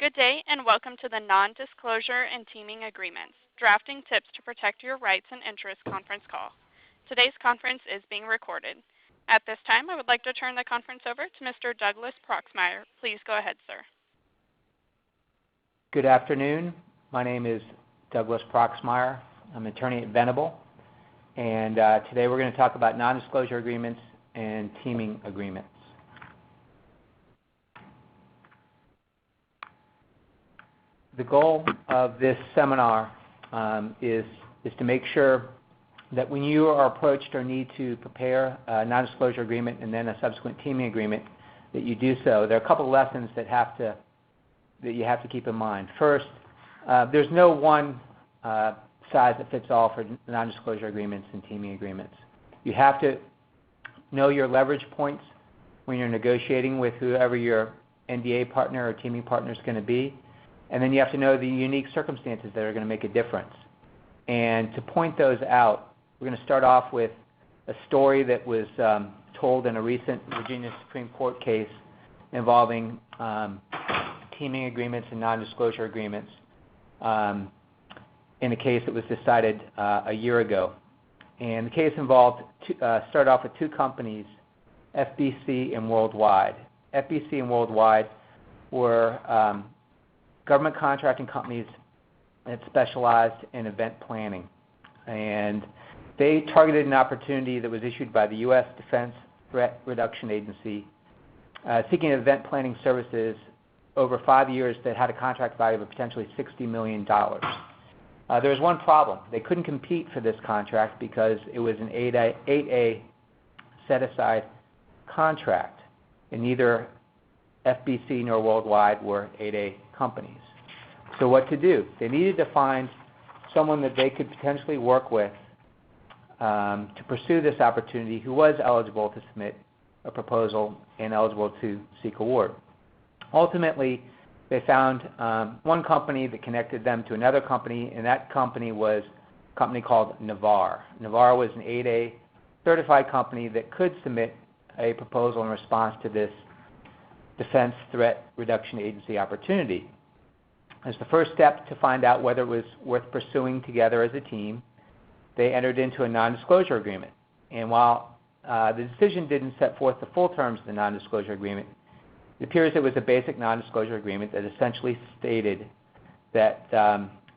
Good day, and welcome to the Non-Disclosure and Teaming Agreements, Drafting Tips to Protect Your Rights and Interests conference call. Today's conference is being recorded. At this time, I would like to turn the conference over to Mr. Douglas Proxmire. Please go ahead, sir. Good afternoon. My name is Douglas Proxmire. I'm an attorney at Venable, and today we're going to talk about non-disclosure agreements and teaming agreements. The goal of this seminar is to make sure that when you are approached or need to prepare a non-disclosure agreement and then a subsequent teaming agreement, that you do so. There are a couple of lessons that you have to keep in mind. First, there's no one size that fits all for non-disclosure agreements and teaming agreements. You have to know your leverage points when you're negotiating with whoever your NDA partner or teaming partner is going to be. And then you have to know the unique circumstances that are going to make a difference. And to point those out, we're going to start off with a story that was told in a recent Virginia Supreme Court case involving teaming agreements and non-disclosure agreements in a case that was decided a year ago. And the case started off with two companies, FBC and Worldwide. FBC and Worldwide were government contracting companies that specialized in event planning. And they targeted an opportunity that was issued by the U.S. Defense Threat Reduction Agency seeking event planning services over 5 years that had a contract value of potentially $60 million. There was one problem. They couldn't compete for this contract because it was an 8A set-aside contract, and neither FBC nor Worldwide were 8A companies. So what to do? They needed to find someone that they could potentially work with to pursue this opportunity who was eligible to submit a proposal and eligible to seek award. Ultimately, they found one company that connected them to another company, and that company was a company called Navar. Navar was an 8A certified company that could submit a proposal in response to this Defense Threat Reduction Agency opportunity. As the first step to find out whether it was worth pursuing together as a team, they entered into a non-disclosure agreement. And while the decision didn't set forth the full terms of the non-disclosure agreement, it appears it was a basic non-disclosure agreement that essentially stated that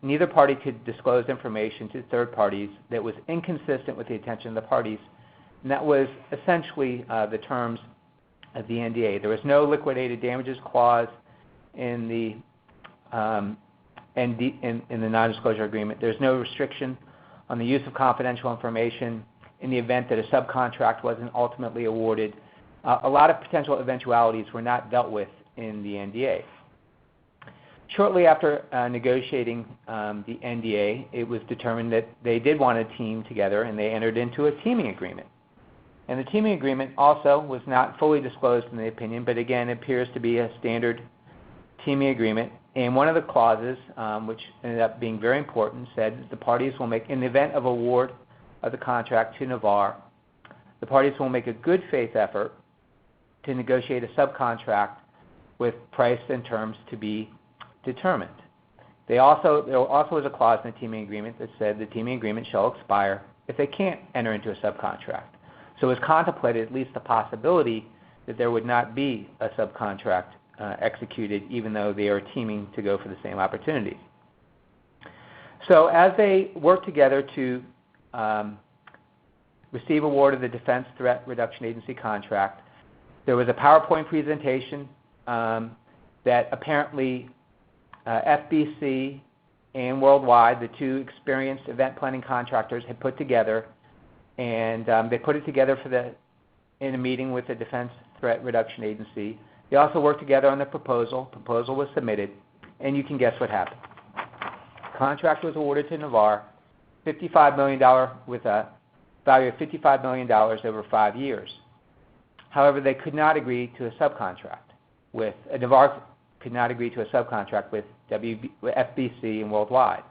neither party could disclose information to third parties that was inconsistent with the intention of the parties, and that was essentially the terms of the NDA. There was no liquidated damages clause in the non-disclosure agreement. There's no restriction on the use of confidential information in the event that a subcontract wasn't ultimately awarded. A lot of potential eventualities were not dealt with in the NDA. Shortly after negotiating the NDA, it was determined that they did want to team together, and they entered into a teaming agreement. And the teaming agreement also was not fully disclosed in the opinion, but again, it appears to be a standard teaming agreement. And one of the clauses, which ended up being very important, said that the parties will make, in the event of award of the contract to Navar, the parties will make a good faith effort to negotiate a subcontract with price and terms to be determined. There also was a clause in the teaming agreement that said the teaming agreement shall expire if they can't enter into a subcontract. So it was contemplated at least the possibility that there would not be a subcontract executed, even though they are teaming to go for the same opportunity. So as they worked together to receive award of the Defense Threat Reduction Agency contract, there was a PowerPoint presentation that apparently FBC and Worldwide, the two experienced event planning contractors, had put together, and they put it together in a meeting with the Defense Threat Reduction Agency. They also worked together on the proposal. Proposal was submitted, and you can guess what happened. The contract was awarded to Navar, $55 million with a value of $55 million over 5 years. However, they could not agree to a subcontract with Navar could not agree to a subcontract with FBC and Worldwide.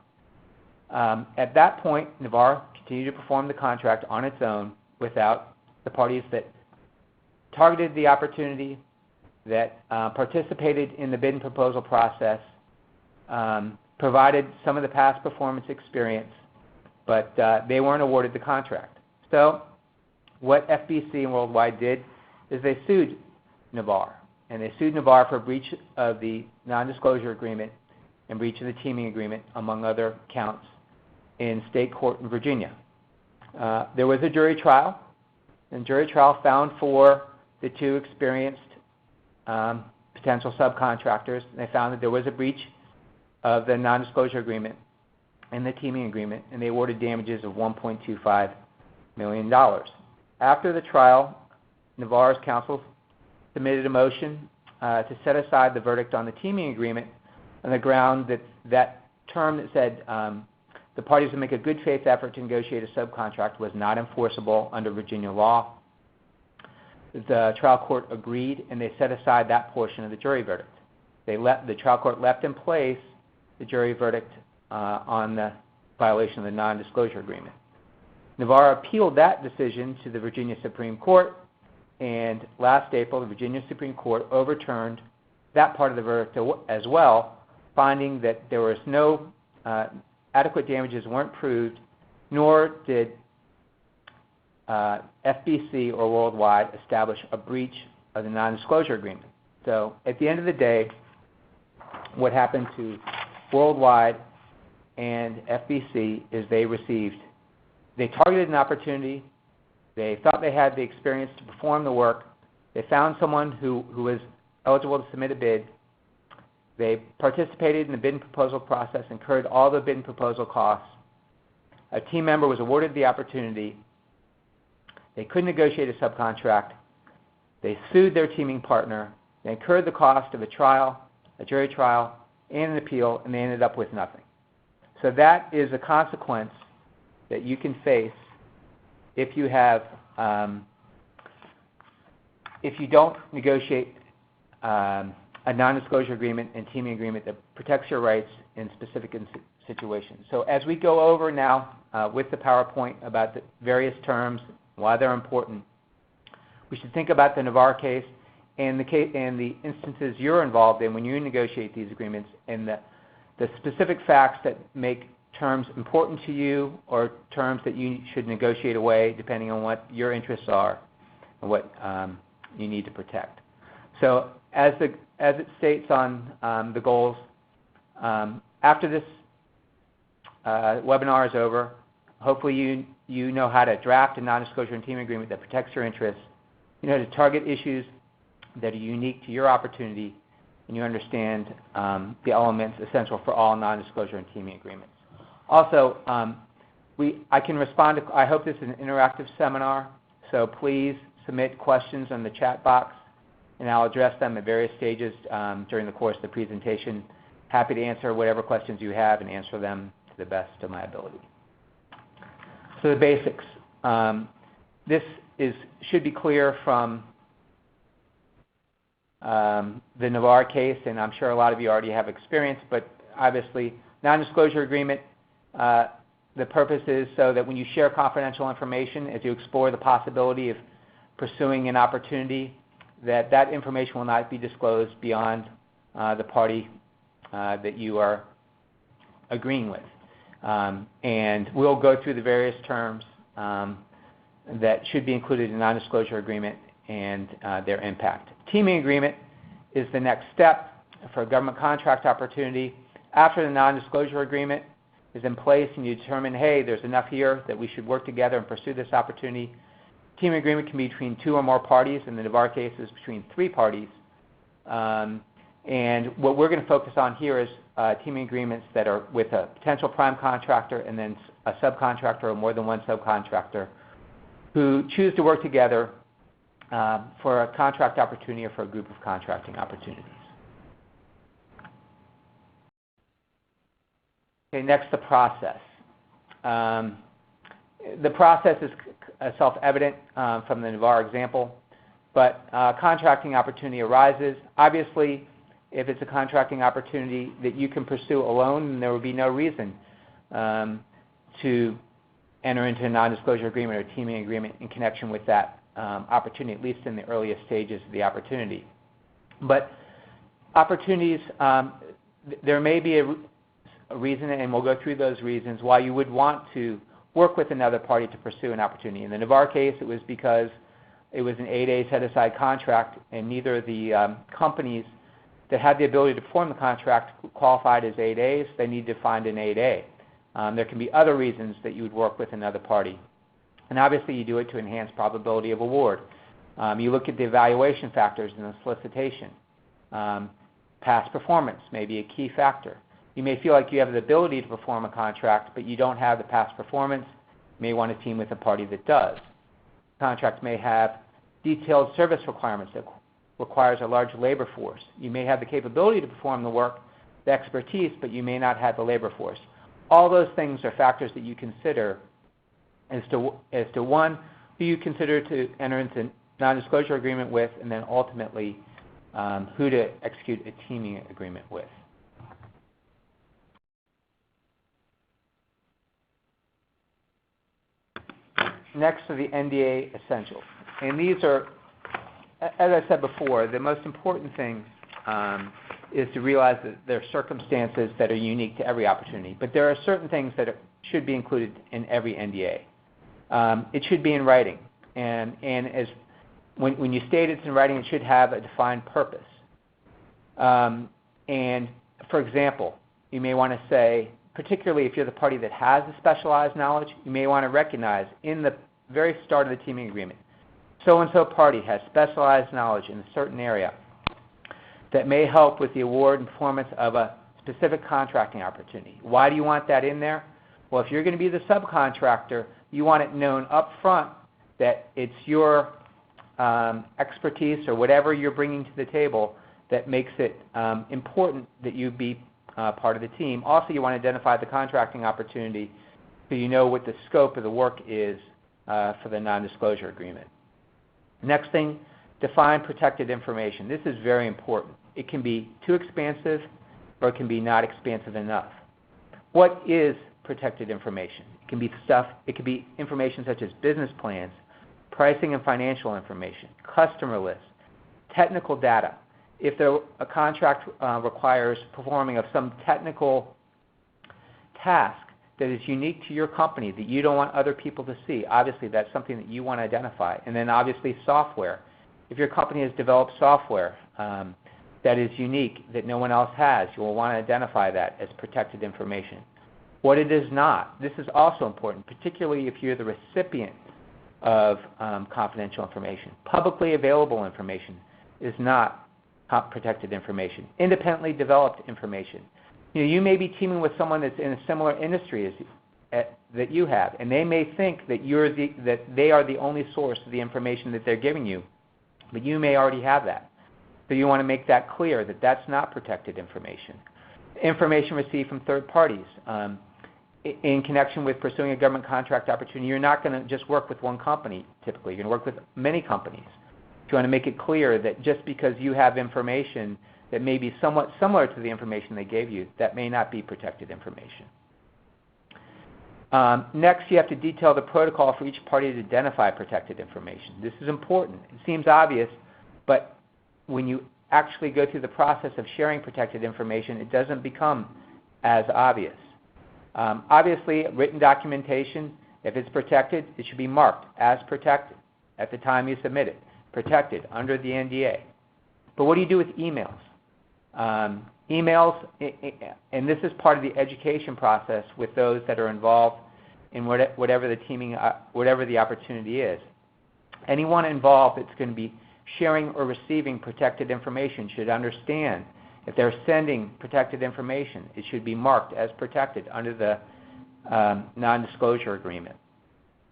At that point, Navar continued to perform the contract on its own without the parties that targeted the opportunity that participated in the bid and proposal process, provided some of the past performance experience, but they weren't awarded the contract. So what FBC and Worldwide did is they sued Navarre, and they sued Navarre for breach of the non-disclosure agreement and breach of the teaming agreement, among other counts, in state court in Virginia. There was a jury trial, and jury trial found for the two experienced potential subcontractors. They found that there was a breach of the non-disclosure agreement and the teaming agreement, and they awarded damages of $1.25 million. After the trial, Navarre's counsel submitted a motion to set aside the verdict on the teaming agreement on the ground that that term that said the parties would make a good faith effort to negotiate a subcontract was not enforceable under Virginia law. The trial court agreed, and they set aside that portion of the jury verdict. The trial court left in place the jury verdict on the violation of the non-disclosure agreement. Navarre appealed that decision to the Virginia Supreme Court, and last April, the Virginia Supreme Court overturned that part of the verdict as well, finding that there was no adequate damages weren't proved, nor did FBC or Worldwide establish a breach of the non-disclosure agreement. So at the end of the day, what happened to Worldwide and FBC is they targeted an opportunity, they thought they had the experience to perform the work, they found someone who was eligible to submit a bid, they participated in the bid and proposal process, incurred all the bid and proposal costs, a team member was awarded the opportunity, they couldn't negotiate a subcontract, they sued their teaming partner, they incurred the cost of a trial, a jury trial, and an appeal, and they ended up with nothing. So that is a consequence that you can face if you have, if you don't negotiate a non-disclosure agreement and teaming agreement that protects your rights in specific situations. So as we go over now with the PowerPoint about the various terms, why they're important, we should think about the Navarre case and the instances you're involved in when you negotiate these agreements, and the specific facts that make terms important to you or terms that you should negotiate away depending on what your interests are and what you need to protect. So as it states on the goals, after this webinar is over, hopefully you know how to draft a non-disclosure and team agreement that protects your interests, you know how to target issues that are unique to your opportunity, and you understand the elements essential for all non-disclosure and teaming agreements. Also, I can respond to, I hope this is an interactive seminar, so please submit questions in the chat box, and I'll address them at various stages during the course of the presentation. Happy to answer whatever questions you have and answer them to the best of my ability. So the basics. This should be clear from the Navarre case, and I'm sure a lot of you already have experience, but obviously non-disclosure agreement, the purpose is so that when you share confidential information, as you explore the possibility of pursuing an opportunity, that information will not be disclosed beyond the party that you are agreeing with. And we'll go through the various terms that should be included in a non-disclosure agreement and their impact. Teaming agreement is the next step for a government contract opportunity. After the non-disclosure agreement is in place and you determine, hey, there's enough here that we should work together and pursue this opportunity, teaming agreement can be between 2 or more parties. In the Navarre case, is between 3 parties. And what we're going to focus on here is teaming agreements that are with a potential prime contractor and then a subcontractor or more than one subcontractor who choose to work together for a contract opportunity or for a group of contracting opportunities. Okay, next, the process. The process is self-evident from the Navarre example, but contracting opportunity arises. Obviously, if it's a contracting opportunity that you can pursue alone, then there would be no reason to enter into a non-disclosure agreement or teaming agreement in connection with that opportunity, at least in the earliest stages of the opportunity. But opportunities, there may be a reason, and we'll go through those reasons, why you would want to work with another party to pursue an opportunity. In the Navarre case, it was because it was an 8A set-aside contract, and neither of the companies that had the ability to perform the contract qualified as 8As. They need to find an 8A. There can be other reasons that you would work with another party. And obviously you do it to enhance probability of award. You look at the evaluation factors in the solicitation. Past performance may be a key factor. You may feel like you have the ability to perform a contract, but you don't have the past performance. You may want to team with a party that does. The contract may have detailed service requirements that requires a large labor force. You may have the capability to perform the work, the expertise, but you may not have the labor force. All those things are factors that you consider as to one, who you consider to enter into non-disclosure agreement with, and then ultimately who to execute a teaming agreement with. Next are the NDA essentials. And these are, as I said before, the most important thing is to realize that there are circumstances that are unique to every opportunity. But there are certain things that should be included in every NDA. It should be in writing. And as when you state it's in writing, it should have a defined purpose. And for example, you may want to say, particularly if you're the party that has the specialized knowledge, you may want to recognize in the very start of the teaming agreement, so-and-so party has specialized knowledge in a certain area that may help with the award and performance of a specific contracting opportunity. Why do you want that in there? Well, if you're going to be the subcontractor, you want it known up front that it's your expertise or whatever you're bringing to the table that makes it important that you be part of the team. Also, you want to identify the contracting opportunity so you know what the scope of the work is for the non-disclosure agreement. Next thing, define protected information. This is very important. It can be too expansive or it can be not expansive enough. What is protected information? It can be information such as business plans, pricing and financial information, customer lists, technical data. If a contract requires performing of some technical task that is unique to your company that you don't want other people to see, obviously that's something that you want to identify. And then obviously software. If your company has developed software that is unique, that no one else has, you will want to identify that as protected information. What it is not, this is also important, particularly if you're the recipient of confidential information. Publicly available information is not protected information. Independently developed information. You may be teaming with someone that's in a similar industry that you have, and they may think that they are the only source of the information that they're giving you, but you may already have that. So you want to make that clear that that's not protected information. Information received from third parties. In connection with pursuing a government contract opportunity, you're not going to just work with one company typically. You're going to work with many companies. You want to make it clear that just because you have information that may be somewhat similar to the information they gave you, that may not be protected information. Next, you have to detail the protocol for each party to identify protected information. This is important. It seems obvious, but when you actually go through the process of sharing protected information, it doesn't become as obvious. Obviously, written documentation, if it's protected, it should be marked as protected at the time you submit it, protected under the NDA. But what do you do with emails? Emails, and this is part of the education process with those that are involved in whatever the opportunity is. Anyone involved that's going to be sharing or receiving protected information should understand if they're sending protected information, it should be marked as protected under the non-disclosure agreement,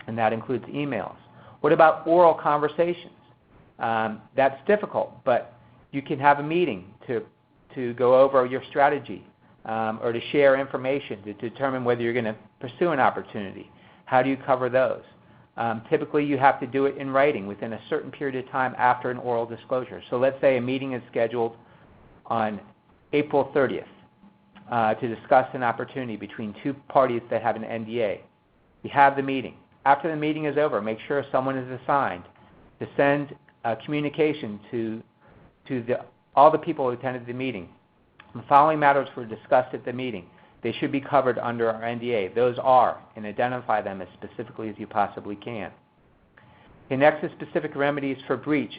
and that includes emails. What about oral conversations? That's difficult, but you can have a meeting to go over your strategy or to share information to determine whether you're going to pursue an opportunity. How do you cover those? Typically, you have to do it in writing within a certain period of time after an oral disclosure. So let's say a meeting is scheduled on April 30th to discuss an opportunity between two parties that have an NDA. You have the meeting. After the meeting is over, make sure someone is assigned to send a communication to all the people who attended the meeting. The following matters were discussed at the meeting. They should be covered under our NDA. Those are, and identify them as specifically as you possibly can. Okay, next is specific remedies for breach.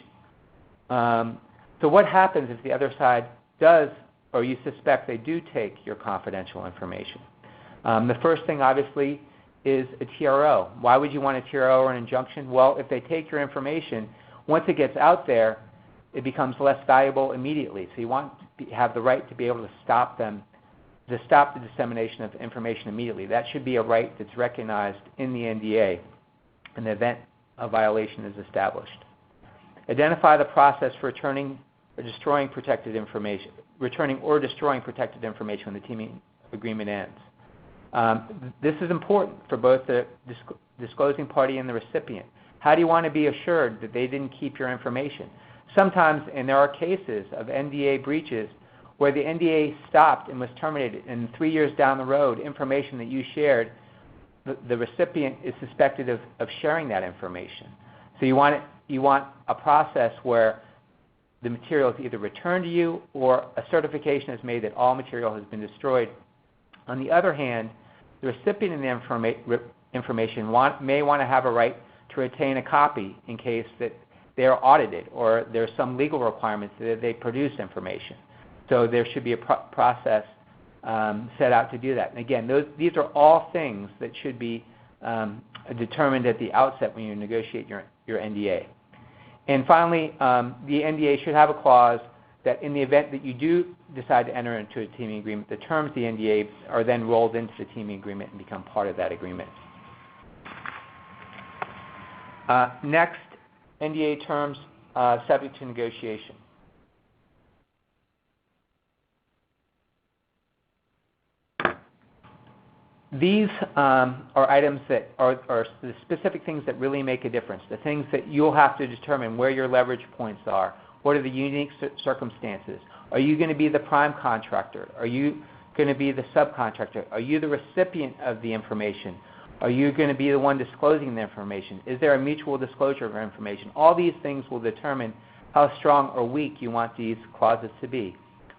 So what happens if the other side does, or you suspect they do take your confidential information? The first thing, obviously, is a TRO. Why would you want a TRO or an injunction? Well, if they take your information, once it gets out there, it becomes less valuable immediately. So you want to have the right to be able to stop them, to stop the dissemination of information immediately. That should be a right that's recognized in the NDA in the event a violation is established. Identify the process for returning or destroying protected information, returning or destroying protected information when the teaming agreement ends. This is important for both the disclosing party and the recipient. How do you want to be assured that they didn't keep your information? Sometimes, and there are cases of NDA breaches where the NDA stopped and was terminated, and 3 years down the road, information that you shared, the recipient is suspected of sharing that information. So you want a process where the material is either returned to you or a certification is made that all material has been destroyed. On the other hand, the recipient of the information may want to have a right to retain a copy in case that they are audited or there's some legal requirements that they produce information. So there should be a process set out to do that. And again, these are all things that should be determined at the outset when you negotiate your NDA. And finally, the NDA should have a clause that in the event that you do decide to enter into a teaming agreement, the terms of the NDA are then rolled into the teaming agreement and become part of that agreement. Next, NDA terms subject to negotiation. These are items that are the specific things that really make a difference, the things that you'll have to determine where your leverage points are. What are the unique circumstances? Are you going to be the prime contractor? Are you going to be the subcontractor? Are you the recipient of the information? Are you going to be the one disclosing the information? Is there a mutual disclosure of information? All these things will determine how strong or weak you want these clauses to be.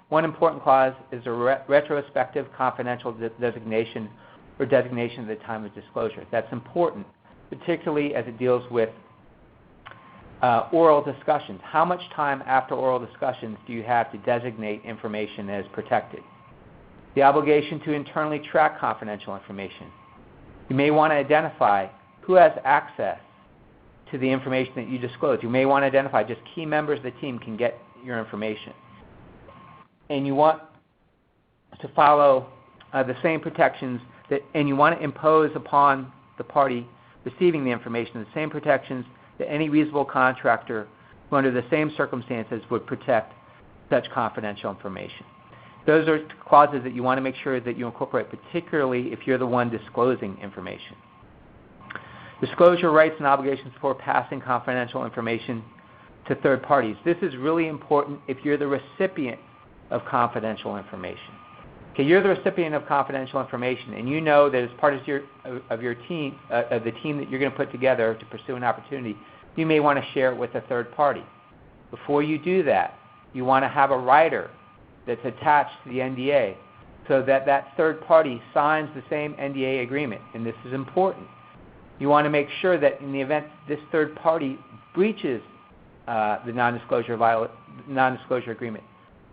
One important clause is a retrospective confidential designation or designation at the time of disclosure. That's important, particularly as it deals with oral discussions. How much time after oral discussions do you have to designate information as protected? The obligation to internally track confidential information. You may want to identify who has access to the information that you disclose. You may want to identify just key members of the team can get your information. And you want to follow the same protections and you want to impose upon the party receiving the information the same protections that any reasonable contractor who under the same circumstances would protect such confidential information. Those are clauses that you want to make sure that you incorporate, particularly if you're the one disclosing information. Disclosure rights and obligations for passing confidential information to third parties. This is really important if you're the recipient of confidential information. Okay, you're the recipient of confidential information, and you know that as part of the team that you're going to put together to pursue an opportunity, you may want to share it with a third party. Before you do that, you want to have a rider that's attached to the NDA so that that third party signs the same NDA agreement, and this is important. You want to make sure that in the event this third party breaches the non-disclosure agreement,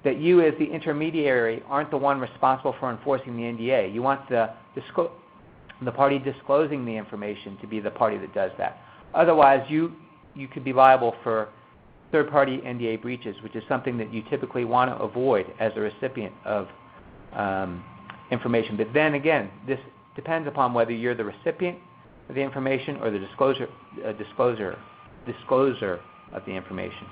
that you as the intermediary aren't the one responsible for enforcing the NDA. You want the party disclosing the information to be the party that does that. Otherwise, you could be liable for third-party NDA breaches, which is something that you typically want to avoid as a recipient of information. But then again, this depends upon whether you're the recipient of the information or the discloser of the information.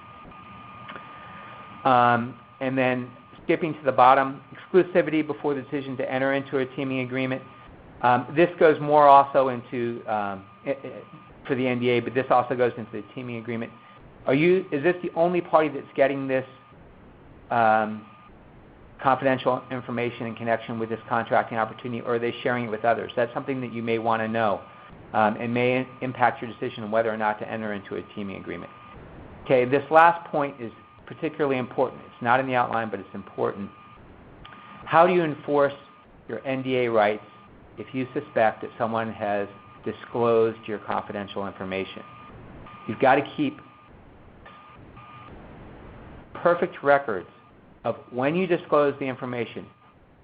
And then skipping to the bottom, exclusivity before the decision to enter into a teaming agreement. This goes more also into, for the NDA, but this also goes into the teaming agreement. Is this the only party that's getting this confidential information in connection with this contracting opportunity, or are they sharing it with others? That's something that you may want to know and may impact your decision on whether or not to enter into a teaming agreement. Okay, this last point is particularly important. It's not in the outline, but it's important. How do you enforce your NDA rights if you suspect that someone has disclosed your confidential information? You've got to keep perfect records of when you disclosed the information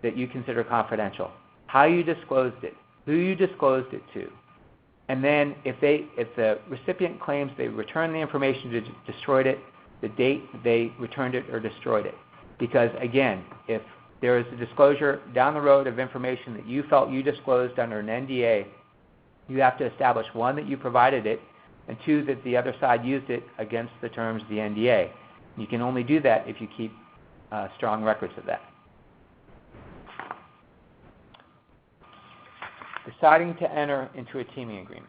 that you consider confidential, how you disclosed it, who you disclosed it to, and then if the recipient claims they returned the information, destroyed it, the date they returned it or destroyed it. Because again, if there is a disclosure down the road of information that you felt you disclosed under an NDA, you have to establish, one, that you provided it, and two, that the other side used it against the terms of the NDA. You can only do that if you keep strong records of that. Deciding to enter into a teaming agreement.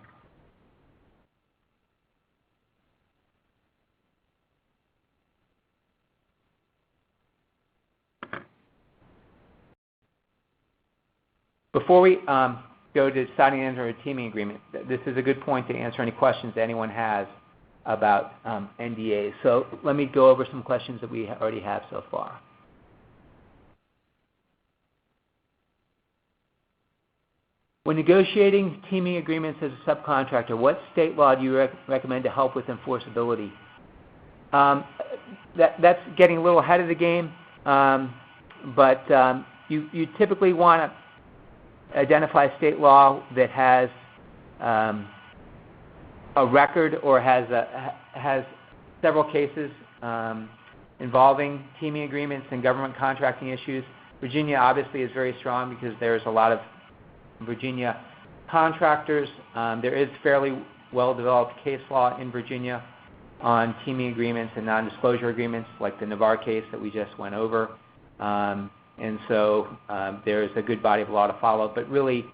Before we go to deciding to enter a teaming agreement, this is a good point to answer any questions that anyone has about NDAs. So let me go over some questions that we already have so far. When negotiating teaming agreements as a subcontractor, what state law do you recommend to help with enforceability? That's getting a little ahead of the game, but you typically want to identify a state law that has a record or has several cases involving teaming agreements and government contracting issues. Virginia obviously is very strong because there's a lot of Virginia contractors. There is fairly well-developed case law in Virginia on teaming agreements and non-disclosure agreements, like the Navarre case that we just went over. And so there's a good body of law to follow. But really,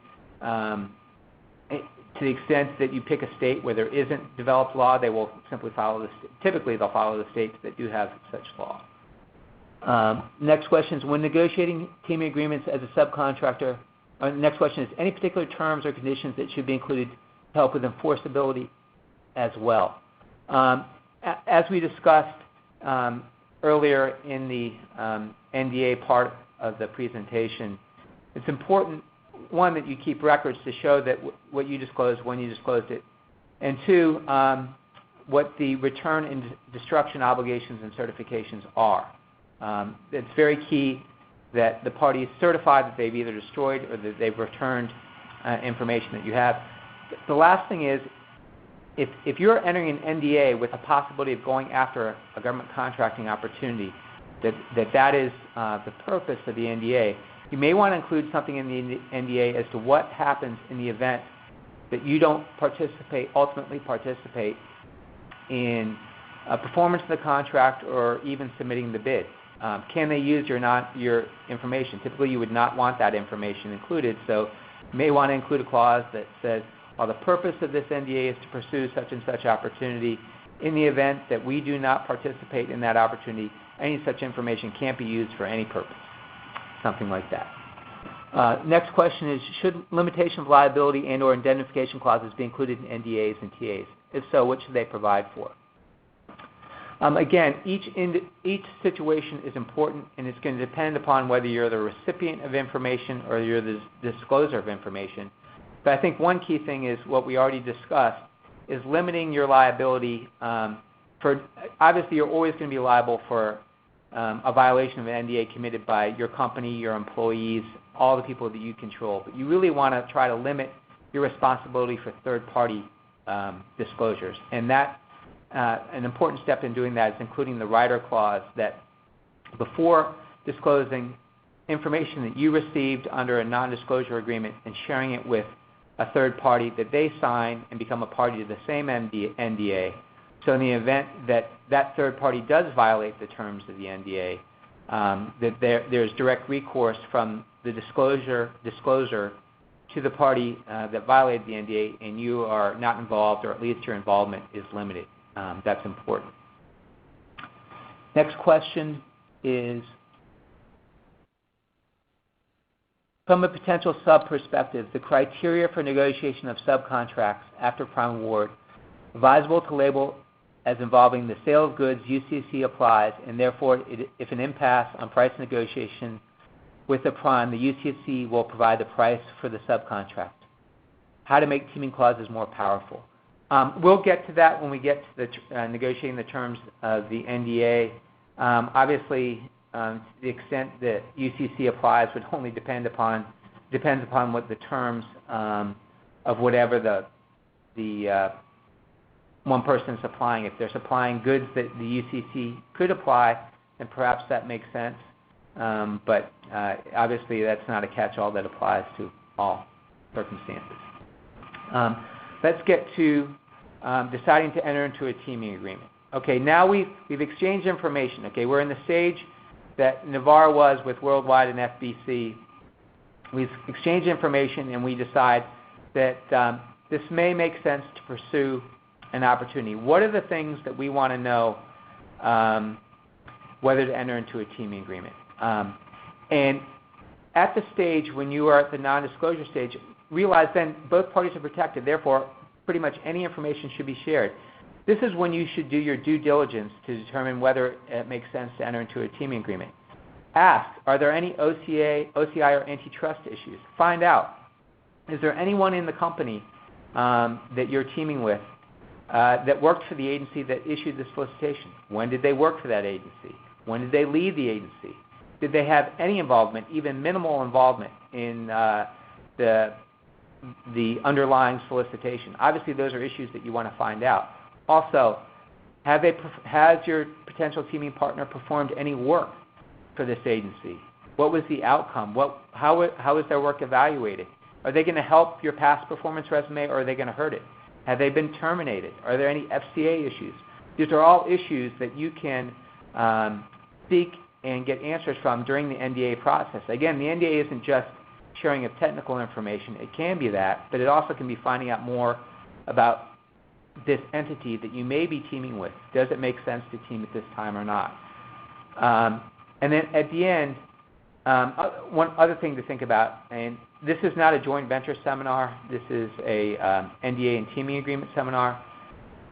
to the extent that you pick a state where there isn't developed law, they will simply follow typically they'll follow the states that do have such law. Next question is, when negotiating teaming agreements as a subcontractor, next question is, any particular terms or conditions that should be included to help with enforceability as well? As we discussed earlier in the NDA part of the presentation, it's important, one, that you keep records to show that what you disclosed, when you disclosed it, and two, what the return and destruction obligations and certifications are. It's very key that the parties certify that they've either destroyed or that they've returned information that you have. The last thing is, if you're entering an NDA with a possibility of going after a government contracting opportunity, that is the purpose of the NDA, you may want to include something in the NDA as to what happens in the event that you don't ultimately participate in performance of the contract or even submitting the bid. Can they use your information? Typically, you would not want that information included, so you may want to include a clause that says, the purpose of this NDA is to pursue such and such opportunity. In the event that we do not participate in that opportunity, any such information can't be used for any purpose. Something like that. Next question is, should limitation of liability and or indemnification clauses be included in NDAs and TAs? If so, what should they provide for? Again, each situation is important, and it's going to depend upon whether you're the recipient of information or you're the discloser of information. But I think one key thing is what we already discussed, is limiting your liability. Obviously, you're always going to be liable for a violation of an NDA committed by your company, your employees, all the people that you control. But you really want to try to limit your responsibility for third-party disclosures. And that an important step in doing that is including the rider clause that before disclosing information that you received under a non-disclosure agreement and sharing it with a third party, that they sign and become a party to the same NDA. So in the event that that third party does violate the terms of the NDA, that there's direct recourse from the discloser to the party that violated the NDA, and you are not involved, or at least your involvement is limited. That's important. Next question is, from a potential sub perspective, the criteria for negotiation of subcontracts after prime award, advisable to label as involving the sale of goods, UCC applies, and therefore, if an impasse on price negotiation with the prime, the UCC will provide the price for the subcontract. How to make teaming clauses more powerful. We'll get to that when we get to the negotiating the terms of the NDA. Obviously, to the extent that UCC applies would only depends upon what the terms of whatever the one person is supplying. If they're supplying goods that the UCC could apply, then perhaps that makes sense. But obviously, that's not a catch-all that applies to all circumstances. Let's get to deciding to enter into a teaming agreement. Okay, now we've exchanged information. Okay, we're in the stage that Navarre was with Worldwide and FBC. We've exchanged information and we decide that this may make sense to pursue an opportunity. What are the things that we want to know whether to enter into a teaming agreement? And at the stage when you are at the non-disclosure stage, realize then both parties are protected. Therefore, pretty much any information should be shared. This is when you should do your due diligence to determine whether it makes sense to enter into a teaming agreement. Ask, are there any OCI or antitrust issues? Find out, is there anyone in the company that you're teaming with that worked for the agency that issued the solicitation? When did they work for that agency? When did they leave the agency? Did they have any involvement, even minimal involvement, in the underlying solicitation? Obviously, those are issues that you want to find out. Also, has your potential teaming partner performed any work for this agency? What was the outcome? How is their work evaluated? Are they going to help your past performance resume, or are they going to hurt it? Have they been terminated? Are there any FCA issues? These are all issues that you can seek and get answers from during the NDA process. Again, the NDA isn't just sharing of technical information. It can be that, but it also can be finding out more about this entity that you may be teaming with. Does it make sense to team at this time or not? And then at the end, one other thing to think about, and this is not a joint venture seminar. This is a NDA and teaming agreement seminar.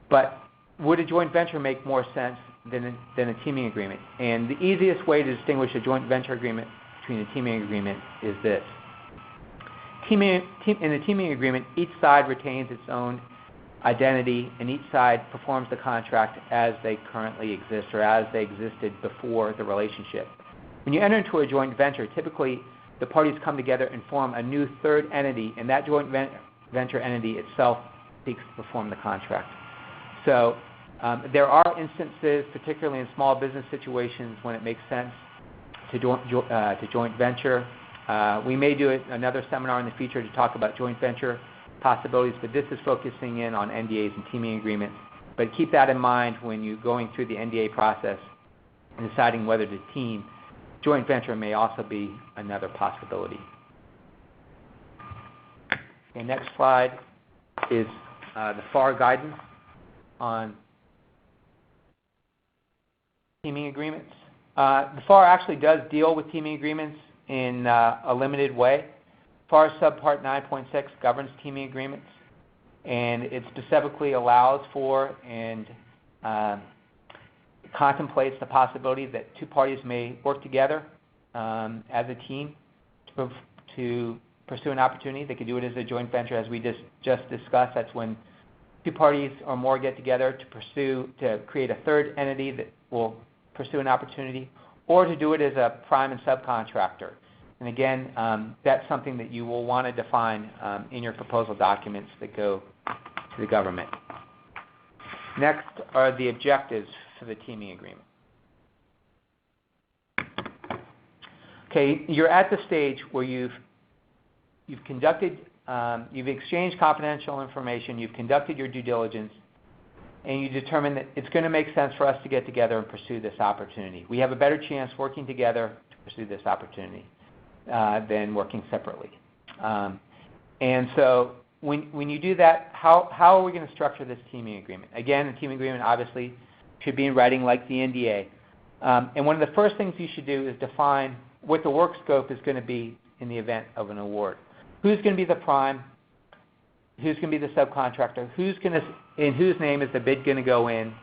But would a joint venture make more sense than a teaming agreement? And the easiest way to distinguish a joint venture agreement between a teaming agreement is this. In a teaming agreement, each side retains its own identity, and each side performs the contract as they currently exist or as they existed before the relationship. When you enter into a joint venture, typically the parties come together and form a new third entity, and that joint venture entity itself seeks to perform the contract. So there are instances, particularly in small business situations, when it makes sense to joint venture. We may do another seminar in the future to talk about joint venture possibilities, but this is focusing in on NDAs and teaming agreements. But keep that in mind when you're going through the NDA process and deciding whether to team. Joint venture may also be another possibility. Okay, next slide is the FAR guidance on teaming agreements. The FAR actually does deal with teaming agreements in a limited way. FAR Subpart 9.6 governs teaming agreements, and it specifically allows for and contemplates the possibility that two parties may work together as a team to pursue an opportunity. They could do it as a joint venture, as we just discussed. That's when two parties or more get together to create a third entity that will pursue an opportunity, or to do it as a prime and subcontractor. And again, that's something that you will want to define in your proposal documents that go to the government. Next are the objectives for the teaming agreement. Okay, you're at the stage where you've exchanged confidential information, you've conducted your due diligence, and you determine that it's going to make sense for us to get together and pursue this opportunity. We have a better chance working together to pursue this opportunity than working separately. And so when you do that, how are we going to structure this teaming agreement? Again, the teaming agreement obviously should be in writing like the NDA. And one of the first things you should do is define what the work scope is going to be in the event of an award. Who's going to be the prime? Who's going to be the subcontractor? In whose name is the bid going to go in?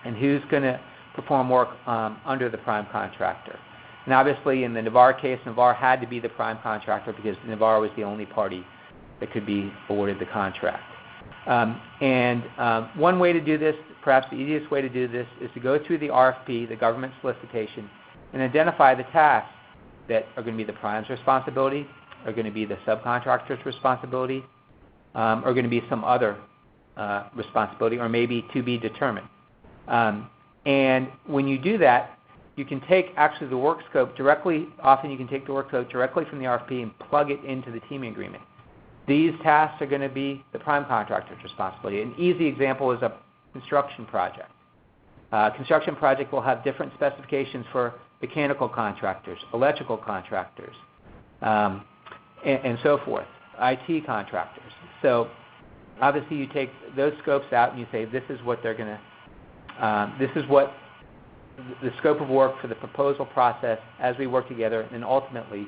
and who's going to perform work under the prime contractor. And obviously, in the Navarre case, Navarre had to be the prime contractor because Navarre was the only party that could be awarded the contract. One way to do this, perhaps the easiest way to do this, is to go through the RFP, the government solicitation, and identify the tasks that are going to be the prime's responsibility, are going to be the subcontractor's responsibility, are going to be some other responsibility, or maybe to be determined. And when you do that, you can take actually the work scope directly, often you can take the work scope directly from the RFP and plug it into the teaming agreement. These tasks are going to be the prime contractor's responsibility. An easy example is a construction project. Construction project will have different specifications for mechanical contractors, electrical contractors, and so forth, IT contractors. So obviously you take those scopes out and you say this is what they're going to, this is what the scope of work for the proposal process as we work together, and ultimately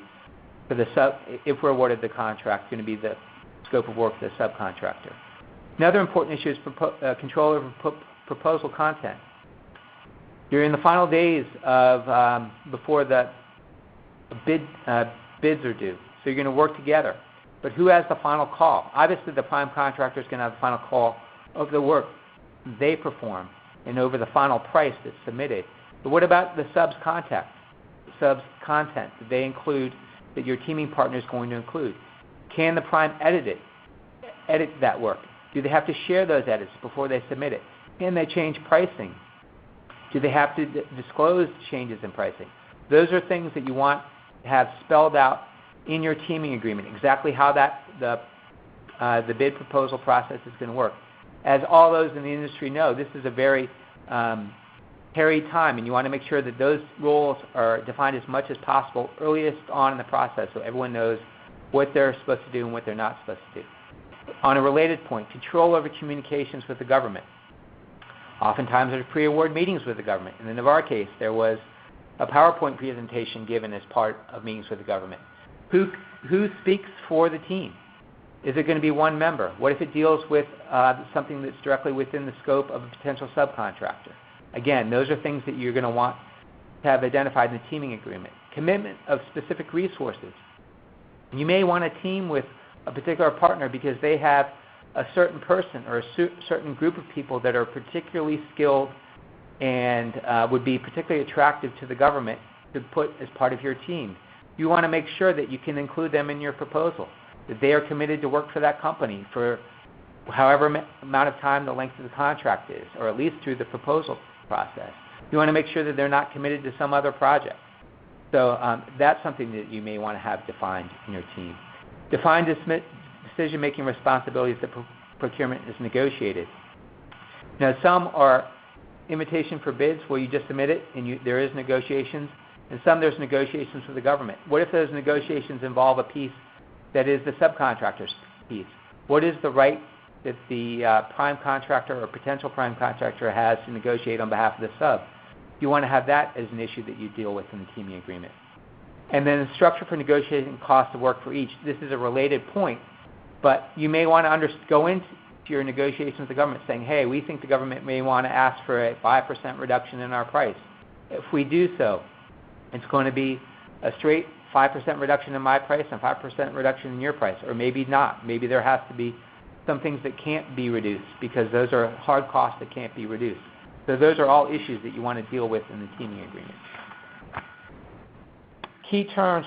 for the if we're awarded the contract, going to be the scope of work for the subcontractor. Another important issue is control over proposal content. During the final days of before the bids are due, so you're going to work together. But who has the final call? Obviously, the prime contractor is going to have the final call over the work they perform and over the final price that's submitted. But what about the subs content that they include, that your teaming partner is going to include? Can the prime edit that work? Do they have to share those edits before they submit it? Can they change pricing? Do they have to disclose changes in pricing? Those are things that you want to have spelled out in your teaming agreement, exactly how the bid proposal process is going to work. As all those in the industry know, this is a very hairy time, and you want to make sure that those roles are defined as much as possible earliest on in the process so everyone knows what they're supposed to do and what they're not supposed to do. On a related point, control over communications with the government. Oftentimes there's pre-award meetings with the government. In the Navarre case, there was a PowerPoint presentation given as part of meetings with the government. Who speaks for the team? Is it going to be one member? What if it deals with something that's directly within the scope of a potential subcontractor? Again, those are things that you're going to want to have identified in the teaming agreement. Commitment of specific resources. You may want to team with a particular partner because they have a certain person or a certain group of people that are particularly skilled and would be particularly attractive to the government to put as part of your team. You want to make sure that you can include them in your proposal, that they are committed to work for that company for however amount of time the length of the contract is, or at least through the proposal process. You want to make sure that they're not committed to some other project. So that's something that you may want to have defined in your team. Define decision-making responsibilities that procurement is negotiated. Now, some are invitation for bids where you just submit it and there is negotiations, and some there's negotiations with the government. What if those negotiations involve a piece that is the subcontractor's piece? What is the right that the prime contractor or potential prime contractor has to negotiate on behalf of the sub? You want to have that as an issue that you deal with in the teaming agreement. And then the structure for negotiating cost of work for each. This is a related point, but you may want to go into your negotiations with the government saying, hey, we think the government may want to ask for a 5% reduction in our price. If we do so, it's going to be a straight 5% reduction in my price and 5% reduction in your price, or maybe not. Maybe there has to be some things that can't be reduced because those are hard costs that can't be reduced. So those are all issues that you want to deal with in the teaming agreement. Key terms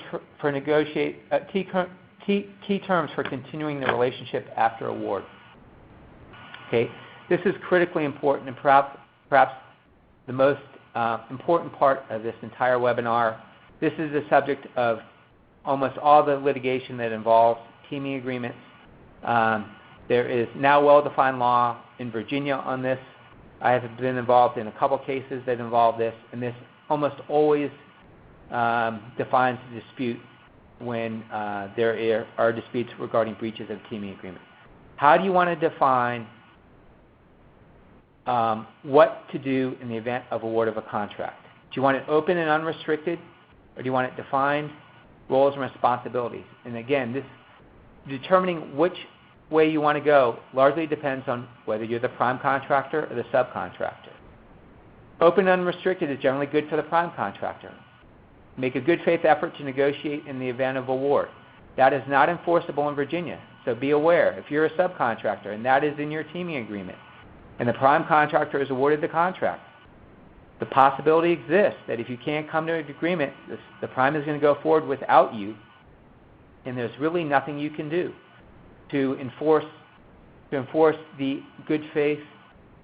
key terms for continuing the relationship after award. Okay, this is critically important and perhaps the most important part of this entire webinar. This is the subject of almost all the litigation that involves teaming agreements. There is now well-defined law in Virginia on this. I have been involved in a couple cases that involve this, and this almost always defines the dispute when there are disputes regarding breaches of teaming agreement. How do you want to define what to do in the event of award of a contract? Do you want it open and unrestricted, or do you want it defined roles and responsibilities? And again, this determining which way you want to go largely depends on whether you're the prime contractor or the subcontractor. Open and unrestricted is generally good for the prime contractor. Make a good faith effort to negotiate in the event of award. That is not enforceable in Virginia, so be aware. If you're a subcontractor and that is in your teaming agreement and the prime contractor is awarded the contract, the possibility exists that if you can't come to an agreement, the prime is going to go forward without you, and there's really nothing you can do to enforce the good faith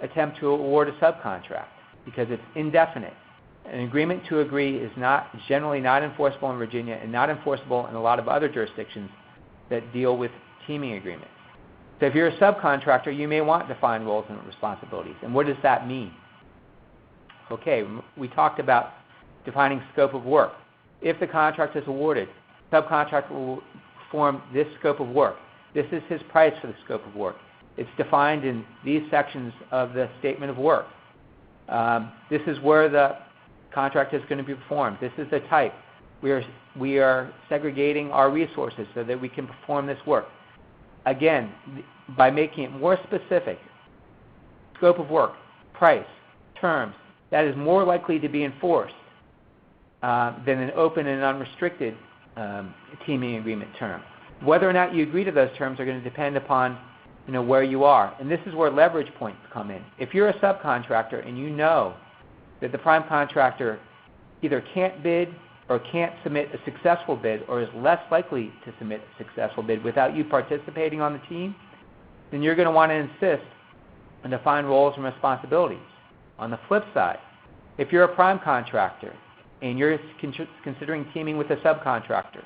attempt to award a subcontract because it's indefinite. An agreement to agree is generally not enforceable in Virginia and not enforceable in a lot of other jurisdictions that deal with teaming agreements. So if you're a subcontractor, you may want defined roles and responsibilities. And what does that mean? Okay, we talked about defining scope of work. If the contract is awarded, subcontractor will perform this scope of work. This is his price for the scope of work. It's defined in these sections of the statement of work. This is where the contract is going to be performed. This is the type. We are segregating our resources so that we can perform this work. Again, by making it more specific, scope of work, price, terms, that is more likely to be enforced than an open and unrestricted teaming agreement term. Whether or not you agree to those terms are going to depend upon where you are. And this is where leverage points come in. If you're a subcontractor and you know that the prime contractor either can't bid or can't submit a successful bid or is less likely to submit a successful bid without you participating on the team, then you're going to want to insist on defined roles and responsibilities. On the flip side, if you're a prime contractor and you're considering teaming with a subcontractor,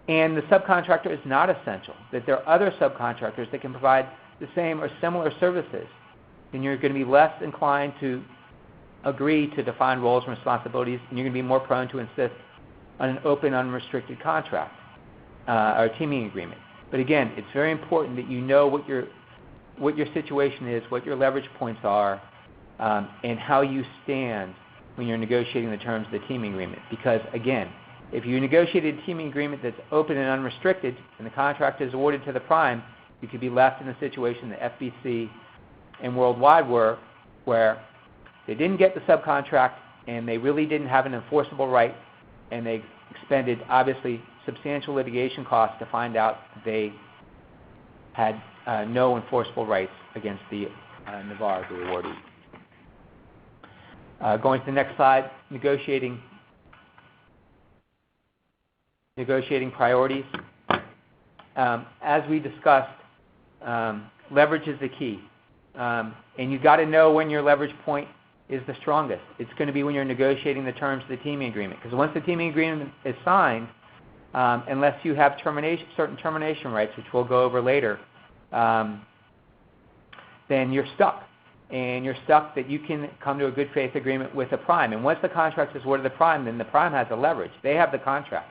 and the subcontractor is not essential, that there are other subcontractors that can provide the same or similar services, then you're going to be less inclined to agree to define roles and responsibilities, and you're going to be more prone to insist on an open, unrestricted contract or teaming agreement. But again, it's very important that you know what your situation is, what your leverage points are, and how you stand when you're negotiating the terms of the teaming agreement. Because again, if you negotiated a teaming agreement that's open and unrestricted and the contract is awarded to the prime, you could be left in a situation that FBC and Worldwide were, where they didn't get the subcontract and they really didn't have an enforceable right, and they expended obviously substantial litigation costs to find out they had no enforceable rights against the Navarre, the awardee. Going to the next slide, negotiating priorities. As we discussed, leverage is the key. And you've got to know when your leverage point is the strongest. It's going to be when you're negotiating the terms of the teaming agreement. Because once the teaming agreement is signed, unless you have certain termination rights, which we'll go over later, then you're stuck. And you're stuck that you can come to a good faith agreement with the prime. And once the contract is awarded to the prime, then the prime has the leverage. They have the contract.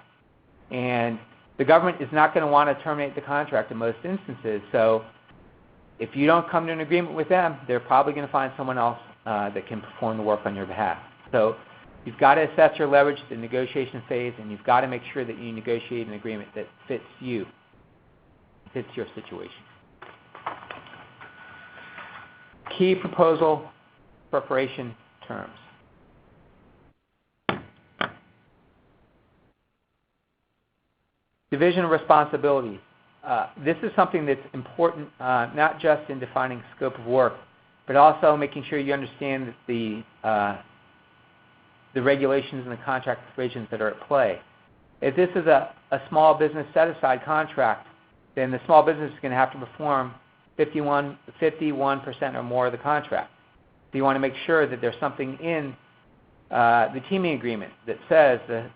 And the government is not going to want to terminate the contract in most instances. So if you don't come to an agreement with them, they're probably going to find someone else that can perform the work on your behalf. So you've got to assess your leverage at the negotiation phase, and you've got to make sure that you negotiate an agreement that fits you, fits your situation. Key proposal preparation terms. Division of responsibilities. This is something that's important not just in defining scope of work, but also making sure you understand the regulations and the contract provisions that are at play. If this is a small business set-aside contract, then the small business is going to have to perform 51% or more of the contract. So you want to make sure that there's something in the teaming agreement that says that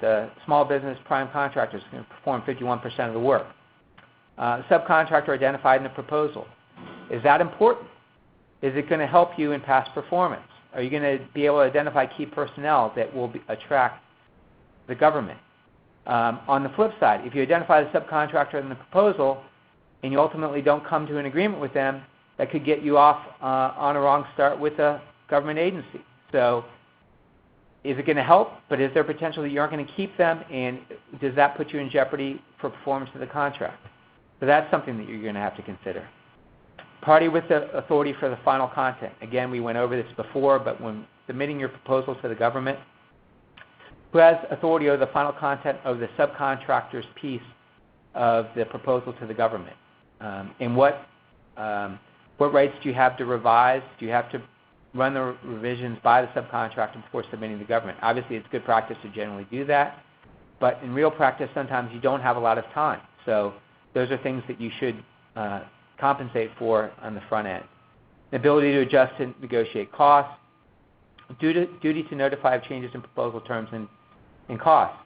the small business prime contractor is going to perform 51% of the work. Subcontractor identified in the proposal. Is that important? Is it going to help you in past performance? Are you going to be able to identify key personnel that will attract the government? On the flip side, if you identify the subcontractor in the proposal and you ultimately don't come to an agreement with them, that could get you off on a wrong start with a government agency. So is it going to help? But is there potential that you aren't going to keep them? And does that put you in jeopardy for performance of the contract? So that's something that you're going to have to consider. party with the authority for the final content. Again, we went over this before, but when submitting your proposal to the government, who has authority over the final content of the subcontractor's piece of the proposal to the government? And what rights do you have to revise? Do you have to run the revisions by the subcontractor before submitting to the government? Obviously, it's good practice to generally do that, but in real practice, sometimes you don't have a lot of time. So those are things that you should compensate for on the front end. The ability to adjust and negotiate costs, duty to notify of changes in proposal terms and costs.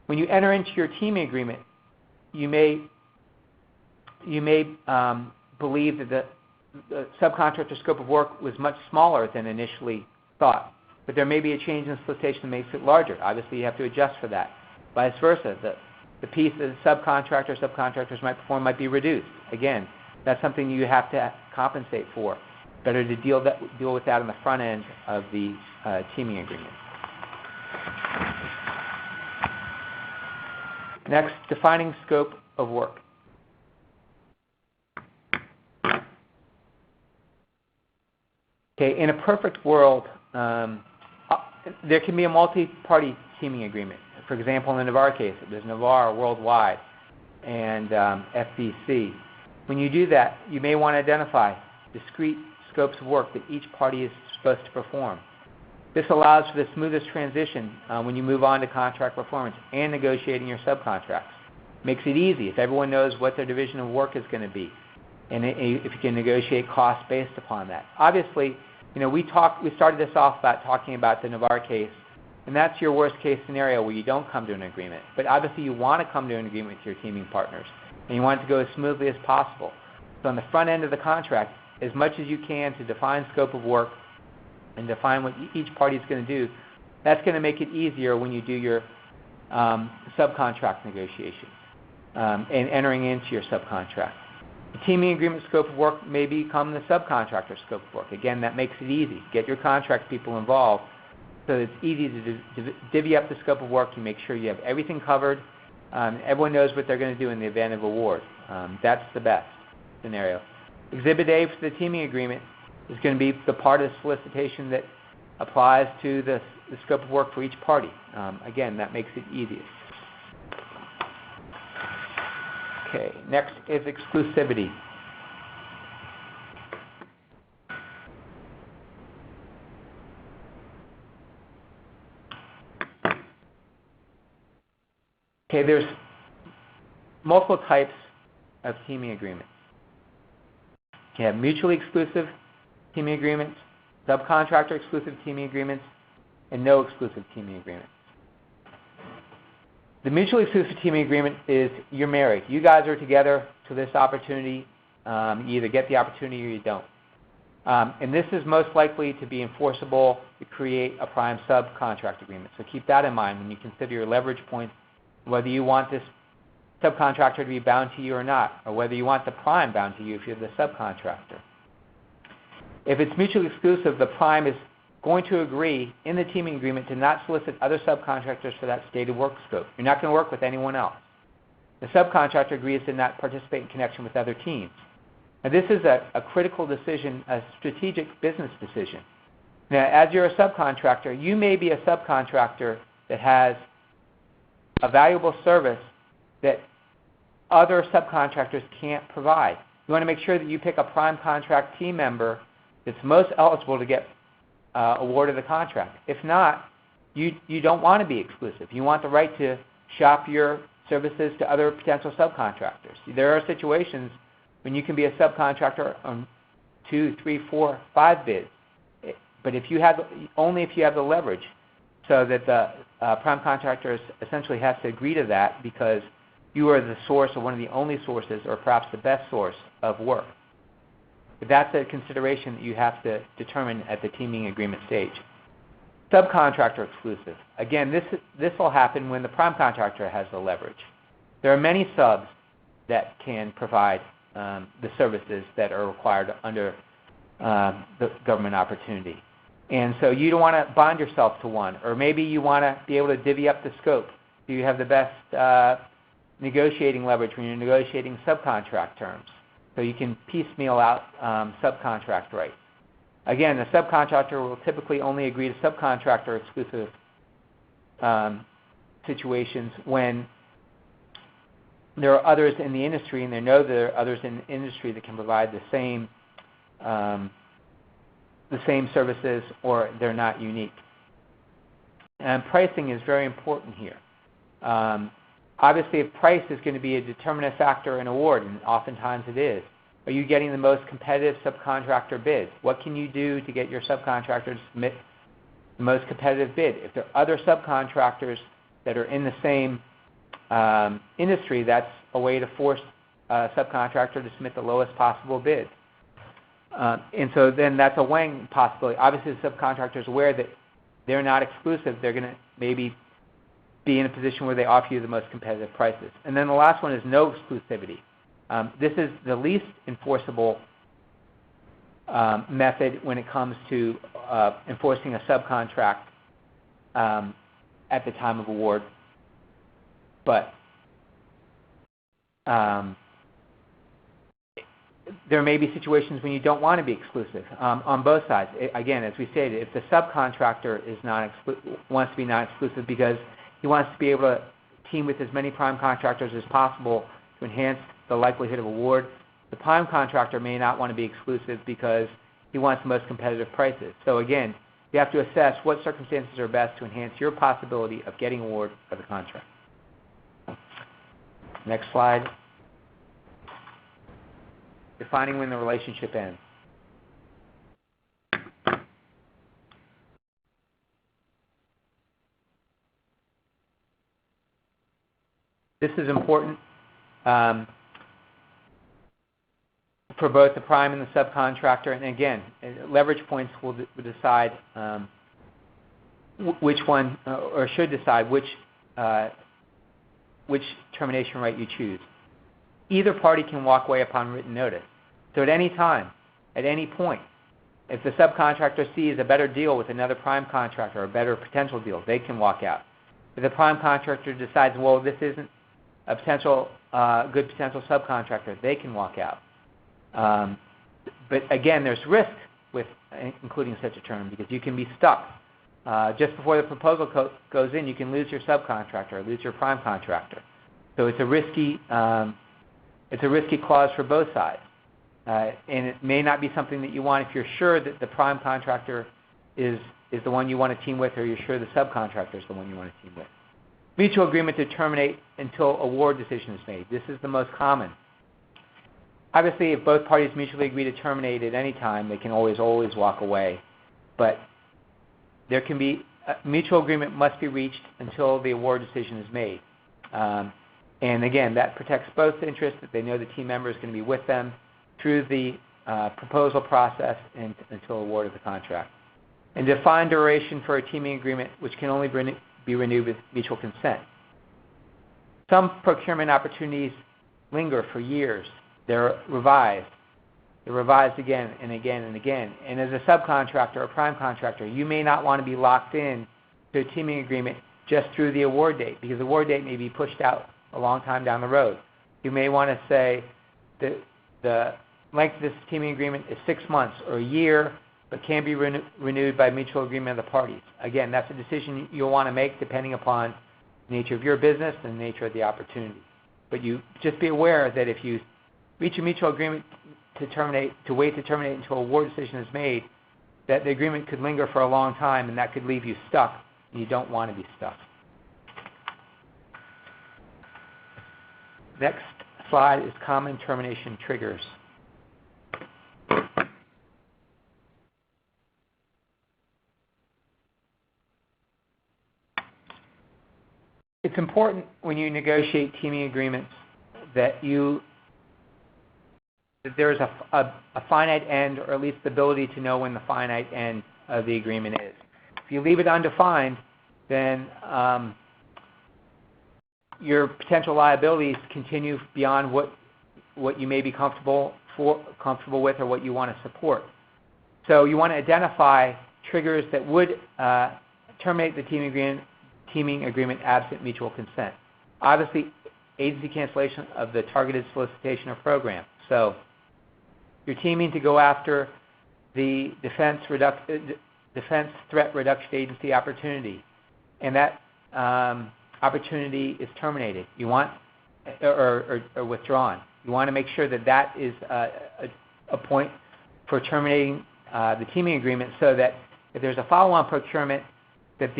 When you enter into your teaming agreement, you may believe that the subcontractor scope of work was much smaller than initially thought, but there may be a change in solicitation that makes it larger. Obviously, you have to adjust for that. Vice versa, the piece that the subcontractors might perform might be reduced. Again, that's something you have to compensate for. Better to deal with that on the front end of the teaming agreement. Next, defining scope of work. Okay, in a perfect world, there can be a multi-party teaming agreement. For example, in the Navarre case, there's Navarre worldwide and FBC. When you do that, you may want to identify discrete scopes of work that each party is supposed to perform. This allows for the smoothest transition when you move on to contract performance and negotiating your subcontracts. Makes it easy if everyone knows what their division of work is going to be, and if you can negotiate costs based upon that. Obviously, we started this off about talking about the Navarre case, and that's your worst case scenario where you don't come to an agreement. But obviously, you want to come to an agreement with your teaming partners, and you want it to go as smoothly as possible. So on the front end of the contract, as much as you can to define scope of work and define what each party is going to do, that's going to make it easier when you do your subcontract negotiations and entering into your subcontract. The teaming agreement scope of work may become the subcontractor scope of work. Again, that makes it easy. Get your contract people involved so it's easy to divvy up the scope of work. You make sure you have everything covered. Everyone knows what they're going to do in the event of award. That's the best scenario. Exhibit A for the teaming agreement is going to be the part of the solicitation that applies to the scope of work for each party. Again, that makes it easiest. Okay, next is exclusivity. Okay, there's multiple types of teaming agreements. You have mutually exclusive teaming agreements, subcontractor exclusive teaming agreements, and no exclusive teaming agreements. The mutually exclusive teaming agreement is you're married. You guys are together to this opportunity. You either get the opportunity or you don't. And this is most likely to be enforceable to create a prime subcontract agreement. So keep that in mind when you consider your leverage points, whether you want this subcontractor to be bound to you or not, or whether you want the prime bound to you if you're the subcontractor. If it's mutually exclusive, the prime is going to agree in the teaming agreement to not solicit other subcontractors for that stated work scope. You're not going to work with anyone else. The subcontractor agrees to not participate in connection with other teams. Now, this is a critical decision, a strategic business decision. Now, as you're a subcontractor, you may be a subcontractor that has a valuable service that other subcontractors can't provide. You want to make sure that you pick a prime contract team member that's most eligible to get awarded the contract. If not, you don't want to be exclusive. You want the right to shop your services to other potential subcontractors. There are situations when you can be a subcontractor on 2, 3, 4, 5 bids, but only if you have the leverage, so that the prime contractor essentially has to agree to that because you are the source or one of the only sources or perhaps the best source of work. But that's a consideration that you have to determine at the teaming agreement stage. Subcontractor exclusive. Again, this will happen when the prime contractor has the leverage. There are many subs that can provide the services that are required under the government opportunity. And so you don't want to bind yourself to one, or maybe you want to be able to divvy up the scope. Do you have the best negotiating leverage when you're negotiating subcontract terms? So you can piecemeal out subcontract rights. Again, the subcontractor will typically only agree to subcontractor exclusive situations when there are others in the industry and they know there are others in the industry that can provide the same services, or they're not unique. And pricing is very important here. Obviously, if price is going to be a determinant factor in award, and oftentimes it is, are you getting the most competitive subcontractor bid? What can you do to get your subcontractor to submit the most competitive bid? If there are other subcontractors that are in the same industry, that's a way to force a subcontractor to submit the lowest possible bid. And so then that's a weighing possibility. Obviously, the subcontractor is aware that they're not exclusive. They're going to maybe be in a position where they offer you the most competitive prices. And then the last one is no exclusivity. This is the least enforceable method when it comes to enforcing a subcontract at the time of award. But there may be situations when you don't want to be exclusive on both sides. Again, as we stated, if the subcontractor is wants to be non-exclusive because he wants to be able to team with as many prime contractors as possible to enhance the likelihood of award, the prime contractor may not want to be exclusive because he wants the most competitive prices. So again, you have to assess what circumstances are best to enhance your possibility of getting award for the contract. Next slide. Defining when the relationship ends. This is important for both the prime and the subcontractor. And again, leverage points will decide which one, or should decide which termination right you choose. Either party can walk away upon written notice. So at any time, at any point, if the subcontractor sees a better deal with another prime contractor, or a better potential deal, they can walk out. If the prime contractor decides, well, this isn't a good potential subcontractor, they can walk out. But again, there's risk with including such a term because you can be stuck. Just before the proposal goes in, you can lose your subcontractor or lose your prime contractor. So it's a risky clause for both sides. And it may not be something that you want if you're sure that the prime contractor is the one you want to team with, or you're sure the subcontractor is the one you want to team with. Mutual agreement to terminate until award decision is made. This is the most common. Obviously, if both parties mutually agree to terminate at any time, they can always walk away. But there can be mutual agreement must be reached until the award decision is made. And again, that protects both interests, that they know the team member is going to be with them through the proposal process and until award of the contract. And define duration for a teaming agreement, which can only be renewed with mutual consent. Some procurement opportunities linger for years. They're revised. They're revised again and again and again. And as a subcontractor or prime contractor, you may not want to be locked in to a teaming agreement just through the award date, because the award date may be pushed out a long time down the road. You may want to say that the length of this teaming agreement is 6 months or a year, but can be renewed by mutual agreement of the parties. Again, that's a decision you'll want to make depending upon the nature of your business and the nature of the opportunity. But you just be aware that if you reach a mutual agreement to wait to terminate until award decision is made, that the agreement could linger for a long time, and that could leave you stuck, and you don't want to be stuck. Next slide is common termination triggers. It's important when you negotiate teaming agreements that there is a finite end, or at least the ability to know when the finite end of the agreement is. If you leave it undefined, then your potential liabilities continue beyond what you may be comfortable with, or what you want to support. So you want to identify triggers that would terminate the teaming agreement absent mutual consent. Obviously, agency cancellation of the targeted solicitation or program. So You're teaming to go after the Defense Threat Reduction Agency opportunity, and that opportunity is terminated. You want or withdrawn. You want to make sure that that is a point for terminating the teaming agreement, so that if there's a follow-on procurement, that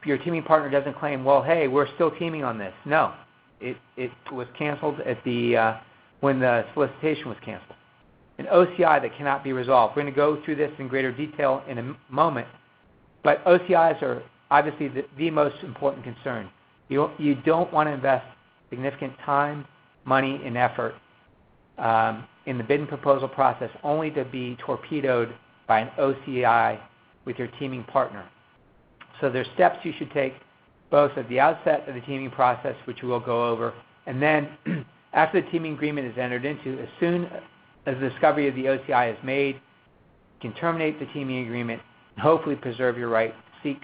your teaming partner doesn't claim, well, hey, we're still teaming on this. No, it was canceled at when the solicitation was canceled. An OCI that cannot be resolved. We're going to go through this in greater detail in a moment, but OCIs are obviously the most important concern. You don't want to invest significant time, money, and effort in the bid and proposal process only to be torpedoed by an OCI with your teaming partner. So there's steps you should take both at the outset of the teaming process, which we will go over, and then after the teaming agreement is entered into, as soon as the discovery of the OCI is made, you can terminate the teaming agreement and hopefully preserve your right to seek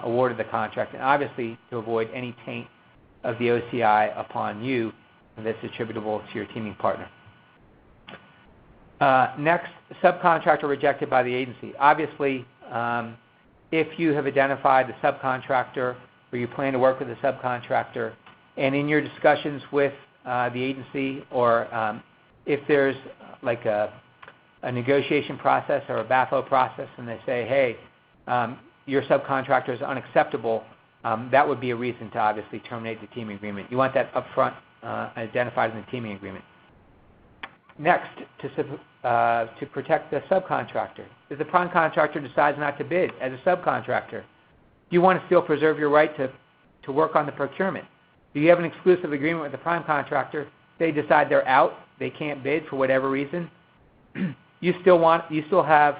award of the contract, and obviously to avoid any taint of the OCI upon you that's attributable to your teaming partner. Next, subcontractor rejected by the agency. Obviously, if you have identified the subcontractor or you plan to work with a subcontractor, and in your discussions with the agency, or if there's like a negotiation process or a BAFO process, and they say, hey, your subcontractor is unacceptable, that would be a reason to obviously terminate the teaming agreement. You want that upfront identified in the teaming agreement. Next, to protect the subcontractor. If the prime contractor decides not to bid as a subcontractor, you want to still preserve your right to work on the procurement. If you have an exclusive agreement with the prime contractor, they decide they're out, they can't bid for whatever reason, you still have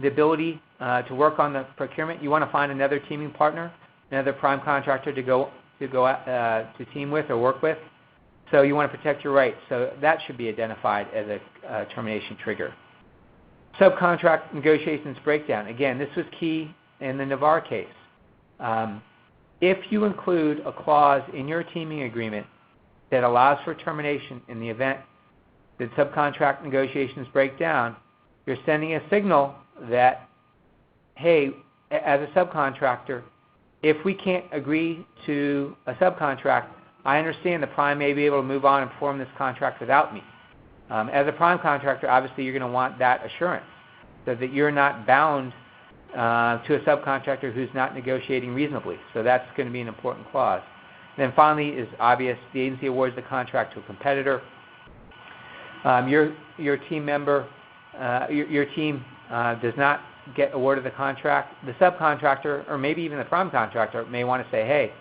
the ability to work on the procurement. You want to find another teaming partner, another prime contractor to team with or work with. So you want to protect your rights. So that should be identified as a termination trigger. Subcontract negotiations breakdown. Again, this was key in the Navarre case. If you include a clause in your teaming agreement that allows for termination in the event that subcontract negotiations break down, you're sending a signal that, hey, as a subcontractor, if we can't agree to a subcontract, I understand the prime may be able to move on and perform this contract without me. As a prime contractor, obviously you're going to want that assurance so that you're not bound to a subcontractor who's not negotiating reasonably. So that's going to be an important clause. And then finally is obvious, the agency awards the contract to a competitor. Your team member, your team does not get awarded the contract. The subcontractor, or maybe even the prime contractor, may want to say, hey,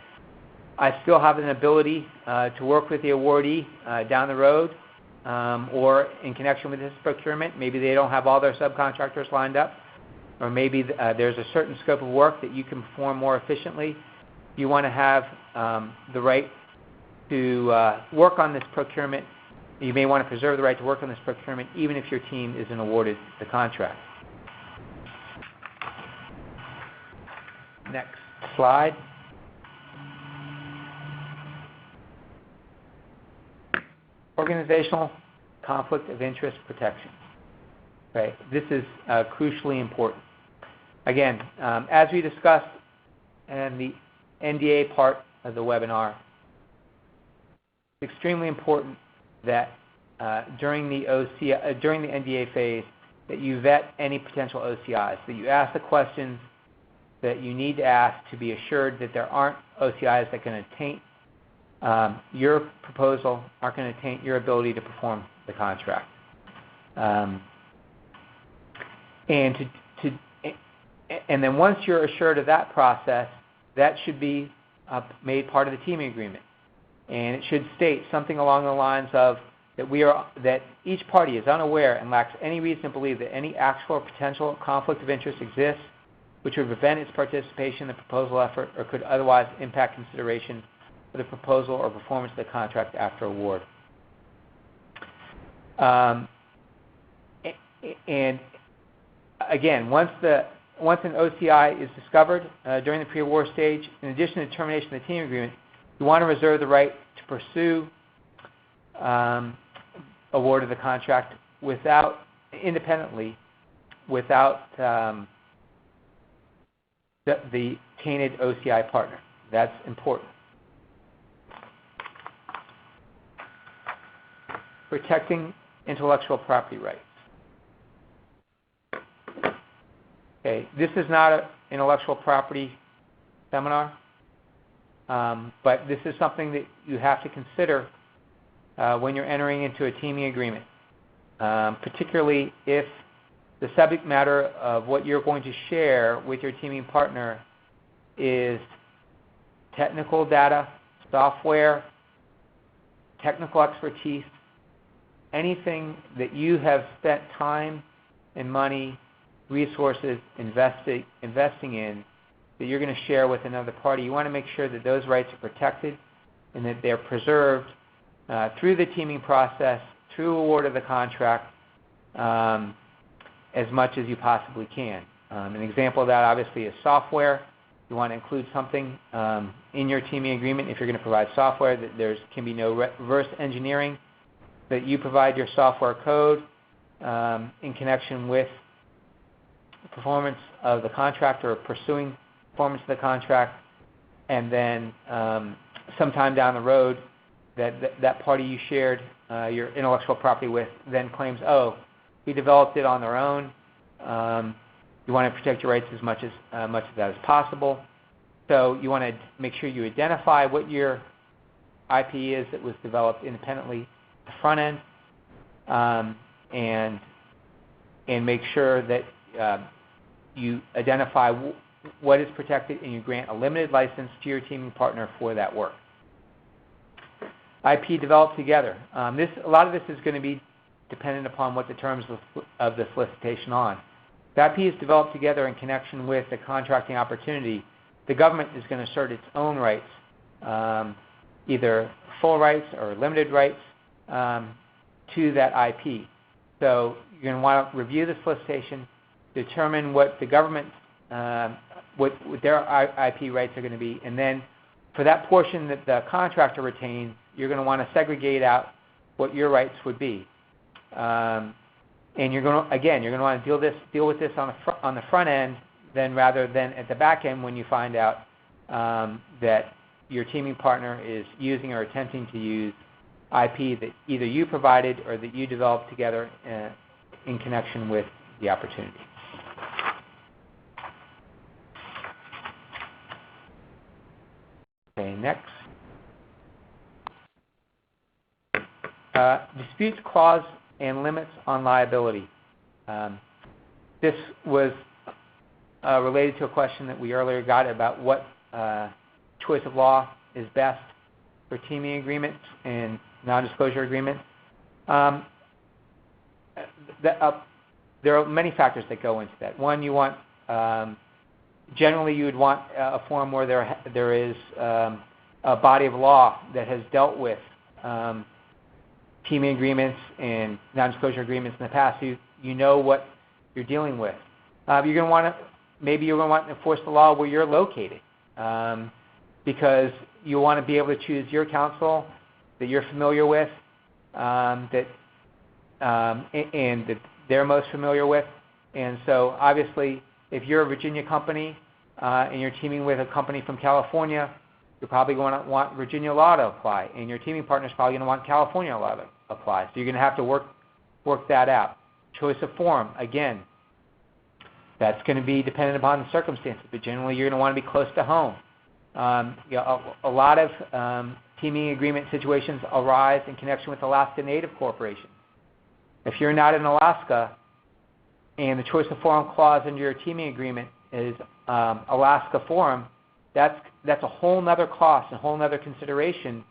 I still have an ability to work with the awardee down the road or in connection with this procurement. Maybe they don't have all their subcontractors lined up, or maybe there's a certain scope of work that you can perform more efficiently. You want to have the right to work on this procurement. You may want to preserve the right to work on this procurement even if your team isn't awarded the contract. Next slide. Organizational conflict of interest protection. Right? This is crucially important. Again, as we discussed in the NDA part of the webinar, it's extremely important that during the NDA phase that you vet any potential OCIs, that you ask the questions that you need to ask to be assured that there aren't OCIs that are going to taint your proposal, aren't going to taint your ability to perform the contract. And then once you're assured of that process, that should be made part of the teaming agreement. And it should state something along the lines of that each party is unaware and lacks any reason to believe that any actual or potential conflict of interest exists which would prevent its participation in the proposal effort or could otherwise impact consideration of the proposal or performance of the contract after award. And again, once an OCI is discovered during the pre-award stage, in addition to termination of the teaming agreement, you want to reserve the right to pursue award of the contract independently without the tainted OCI partner. That's important. Protecting intellectual property rights. Okay, this is not an intellectual property seminar, but this is something that you have to consider when you're entering into a teaming agreement, particularly if the subject matter of what you're going to share with your teaming partner is technical data, software, technical expertise, anything that you have spent time and money, resources investing in that you're going to share with another party. You want to make sure that those rights are protected and that they're preserved through the teaming process, through award of the contract, as much as you possibly can. An example of that obviously is software. You want to include something in your teaming agreement if you're going to provide software that there can be no reverse engineering, that you provide your software code in connection with the performance of the contract or pursuing performance of the contract, and then sometime down the road that party you shared your intellectual property with then claims, oh, we developed it on their own. You want to protect your rights as much as that is possible. So you want to make sure you identify what your IP is that was developed independently at the front end, and make sure that you identify what is protected and you grant a limited license to your teaming partner for that work. IP developed together. A lot of this is going to be dependent upon what the terms of the solicitation on. If IP is developed together in connection with the contracting opportunity, the government is going to assert its own rights, either full rights or limited rights to that IP. So you're going to want to review the solicitation, determine what the government, what their IP rights are going to be, and then for that portion that the contractor retains, you're going to want to segregate out what your rights would be. And you're going to want to deal with this on the front end, then rather than at the back end when you find out that your teaming partner is using or attempting to use IP that either you provided or that you developed together in connection with the opportunity. Okay, next. Disputes clause and limits on liability. This was related to a question that we earlier got about what choice of law is best for teaming agreements and non-disclosure agreements. There are many factors that go into that. One, you want generally you would want a form where there is a body of law that has dealt with teaming agreements and non-disclosure agreements in the past. You know what you're dealing with. Maybe you're going to want to enforce the law where you're located, because you want to be able to choose your counsel that you're familiar with, and that they're most familiar with. And so obviously, if you're a Virginia company and you're teaming with a company from California, you're probably going to want Virginia law to apply, and your teaming partner is probably going to want California law to apply. So you're going to have to work that out. Choice of forum, again, that's going to be dependent upon the circumstances, but generally you're going to want to be close to home. A lot of teaming agreement situations arise in connection with Alaska Native Corporation. If you're not in Alaska and the choice of forum clause under your teaming agreement is Alaska forum, that's a whole other cost, a whole other consideration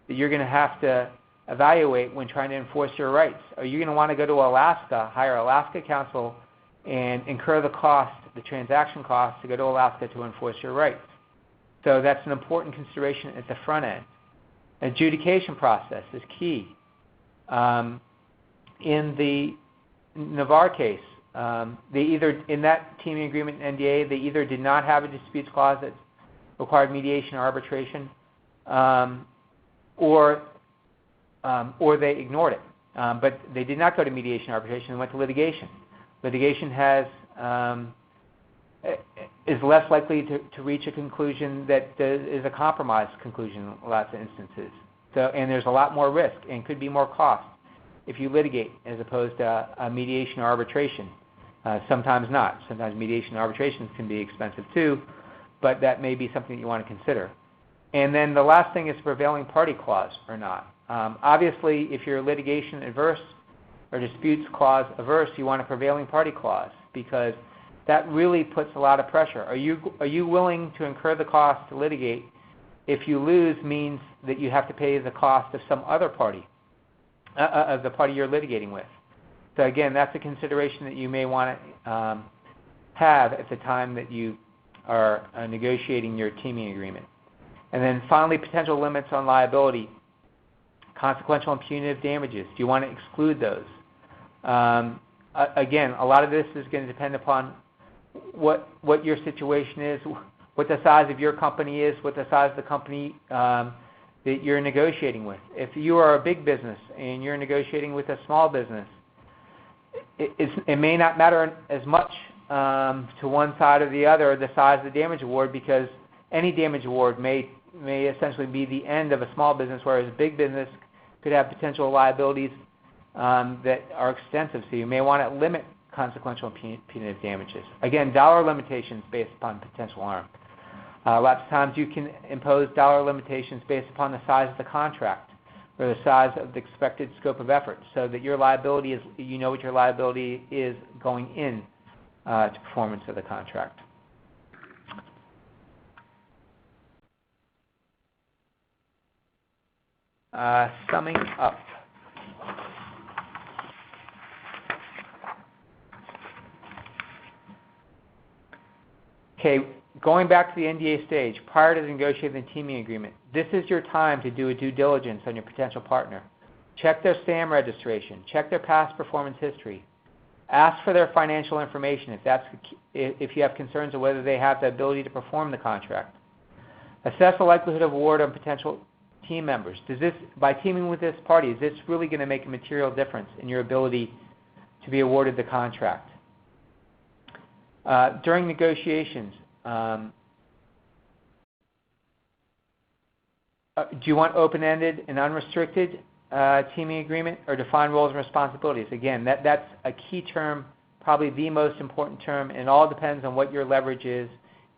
that you're going to have to evaluate when trying to enforce your rights. Are you going to want to go to Alaska, hire Alaska counsel, and incur the transaction costs to go to Alaska to enforce your rights? So that's an important consideration at the front end. Adjudication process is key. In the Navarre case, they either, in that teaming agreement NDA, they either did not have a disputes clause that required mediation or arbitration, or they ignored it. but they did not go to mediation arbitration. They went to litigation. Litigation is less likely to reach a conclusion that is a compromise conclusion in lots of instances. And there's a lot more risk and could be more cost if you litigate as opposed to a mediation or arbitration. Sometimes not. Sometimes mediation and arbitrations can be expensive too, but that may be something that you want to consider. And then the last thing is prevailing party clause or not. Obviously, if you're litigation adverse or disputes clause averse, you want a prevailing party clause because that really puts a lot of pressure. Are you willing to incur the cost to litigate if you lose means that you have to pay the cost of some other party, of the party you're litigating with? So again, that's a consideration that you may want to have at the time that you are negotiating your teaming agreement. And then finally, potential limits on liability, consequential and punitive damages. Do you want to exclude those? Again, a lot of this is going to depend upon what your situation is, what the size of your company is, what the size of the company that you're negotiating with. If you are a big business and you're negotiating with a small business, it may not matter as much to one side or the other the size of the damage award, because any damage award may essentially be the end of a small business, whereas a big business could have potential liabilities that are extensive. So you may want to limit consequential and punitive damages. Again, dollar limitations based upon potential harm. Lots of times you can impose dollar limitations based upon the size of the contract or the size of the expected scope of effort, so that your liability is, you know what your liability is going in to performance of the contract. Summing up. Okay, going back to the NDA stage, prior to negotiating the teaming agreement, this is your time to do a due diligence on your potential partner. Check their SAM registration. Check their past performance history. Ask for their financial information if you have concerns of whether they have the ability to perform the contract. Assess the likelihood of award on potential team members. By teaming with this party, is this really going to make a material difference in your ability to be awarded the contract? During negotiations, do you want open-ended and unrestricted teaming agreement, or defined roles and responsibilities? Again, that's a key term, probably the most important term, and it all depends on what your leverage is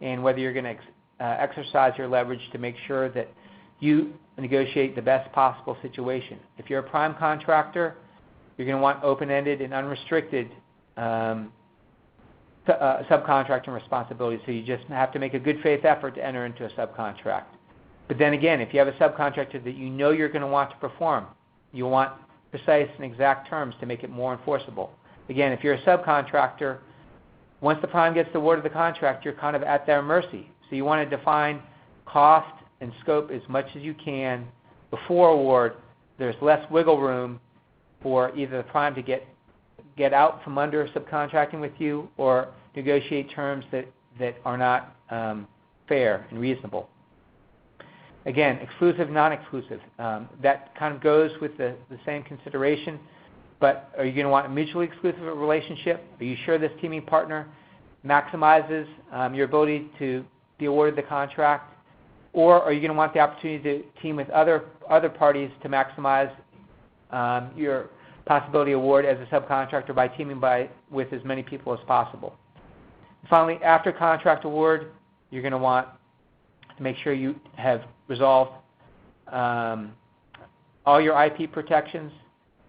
and whether you're going to exercise your leverage to make sure that you negotiate the best possible situation. If you're a prime contractor, you're going to want open-ended and unrestricted subcontracting responsibilities, so you just have to make a good faith effort to enter into a subcontract. But then again, if you have a subcontractor that you know you're going to want to perform, you want precise and exact terms to make it more enforceable. Again, if you're a subcontractor, once the prime gets the award of the contract, you're kind of at their mercy. So you want to define cost and scope as much as you can before award. There's less wiggle room for either the prime to get out from under subcontracting with you or negotiate terms that are not fair and reasonable. Again, exclusive, non-exclusive. That kind of goes with the same consideration, but are you going to want a mutually exclusive relationship? Are you sure this teaming partner maximizes your ability to be awarded the contract? Or are you going to want the opportunity to team with other parties to maximize your possibility award as a subcontractor by teaming with as many people as possible? Finally, after contract award, you're going to want to make sure you have resolved all your IP protections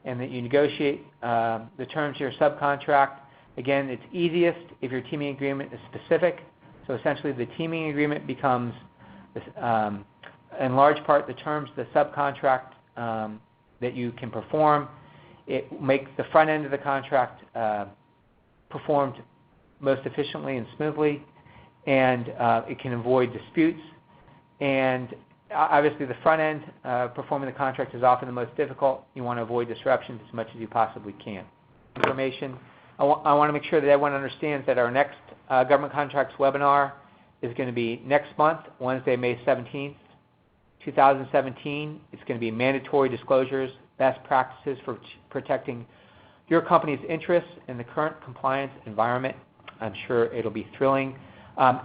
and that you negotiate the terms of your subcontract. Again, it's easiest if your teaming agreement is specific. So essentially the teaming agreement becomes, in large part, the terms of the subcontract that you can perform. It makes the front end of the contract performed most efficiently and smoothly, and it can avoid disputes. And obviously the front end, performing the contract, is often the most difficult. You want to avoid disruptions as much as you possibly can. Information. I want to make sure that everyone understands that our next government contracts webinar is going to be next month, Wednesday, May 17th, 2017. It's going to be mandatory disclosures best practices for protecting your company's interests in the current compliance environment. I'm sure it'll be thrilling.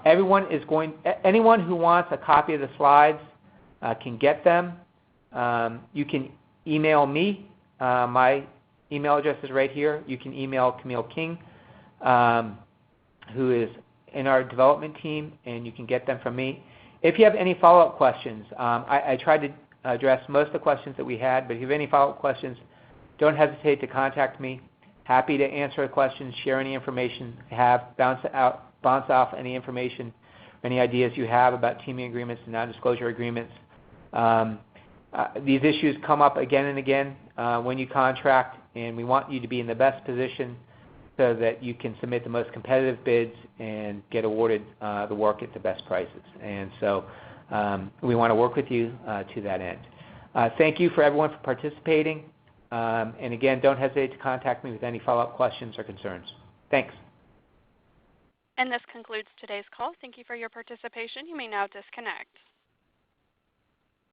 Anyone who wants a copy of the slides can get them. You can email me. My email address is right here. You can email Camille King, who is in our development team, and you can get them from me. If you have any follow-up questions, I tried to address most of the questions that we had, but if you have any follow-up questions, don't hesitate to contact me. Happy to answer the questions, share any information you have, bounce off any information, any ideas you have about teaming agreements and non-disclosure agreements. These issues come up again and again when you contract, and we want you to be in the best position so that you can submit the most competitive bids and get awarded the work at the best prices. And so we want to work with you to that end. Thank you for everyone for participating. And again, don't hesitate to contact me with any follow-up questions or concerns. Thanks. And this concludes today's call. Thank you for your participation. You may now disconnect.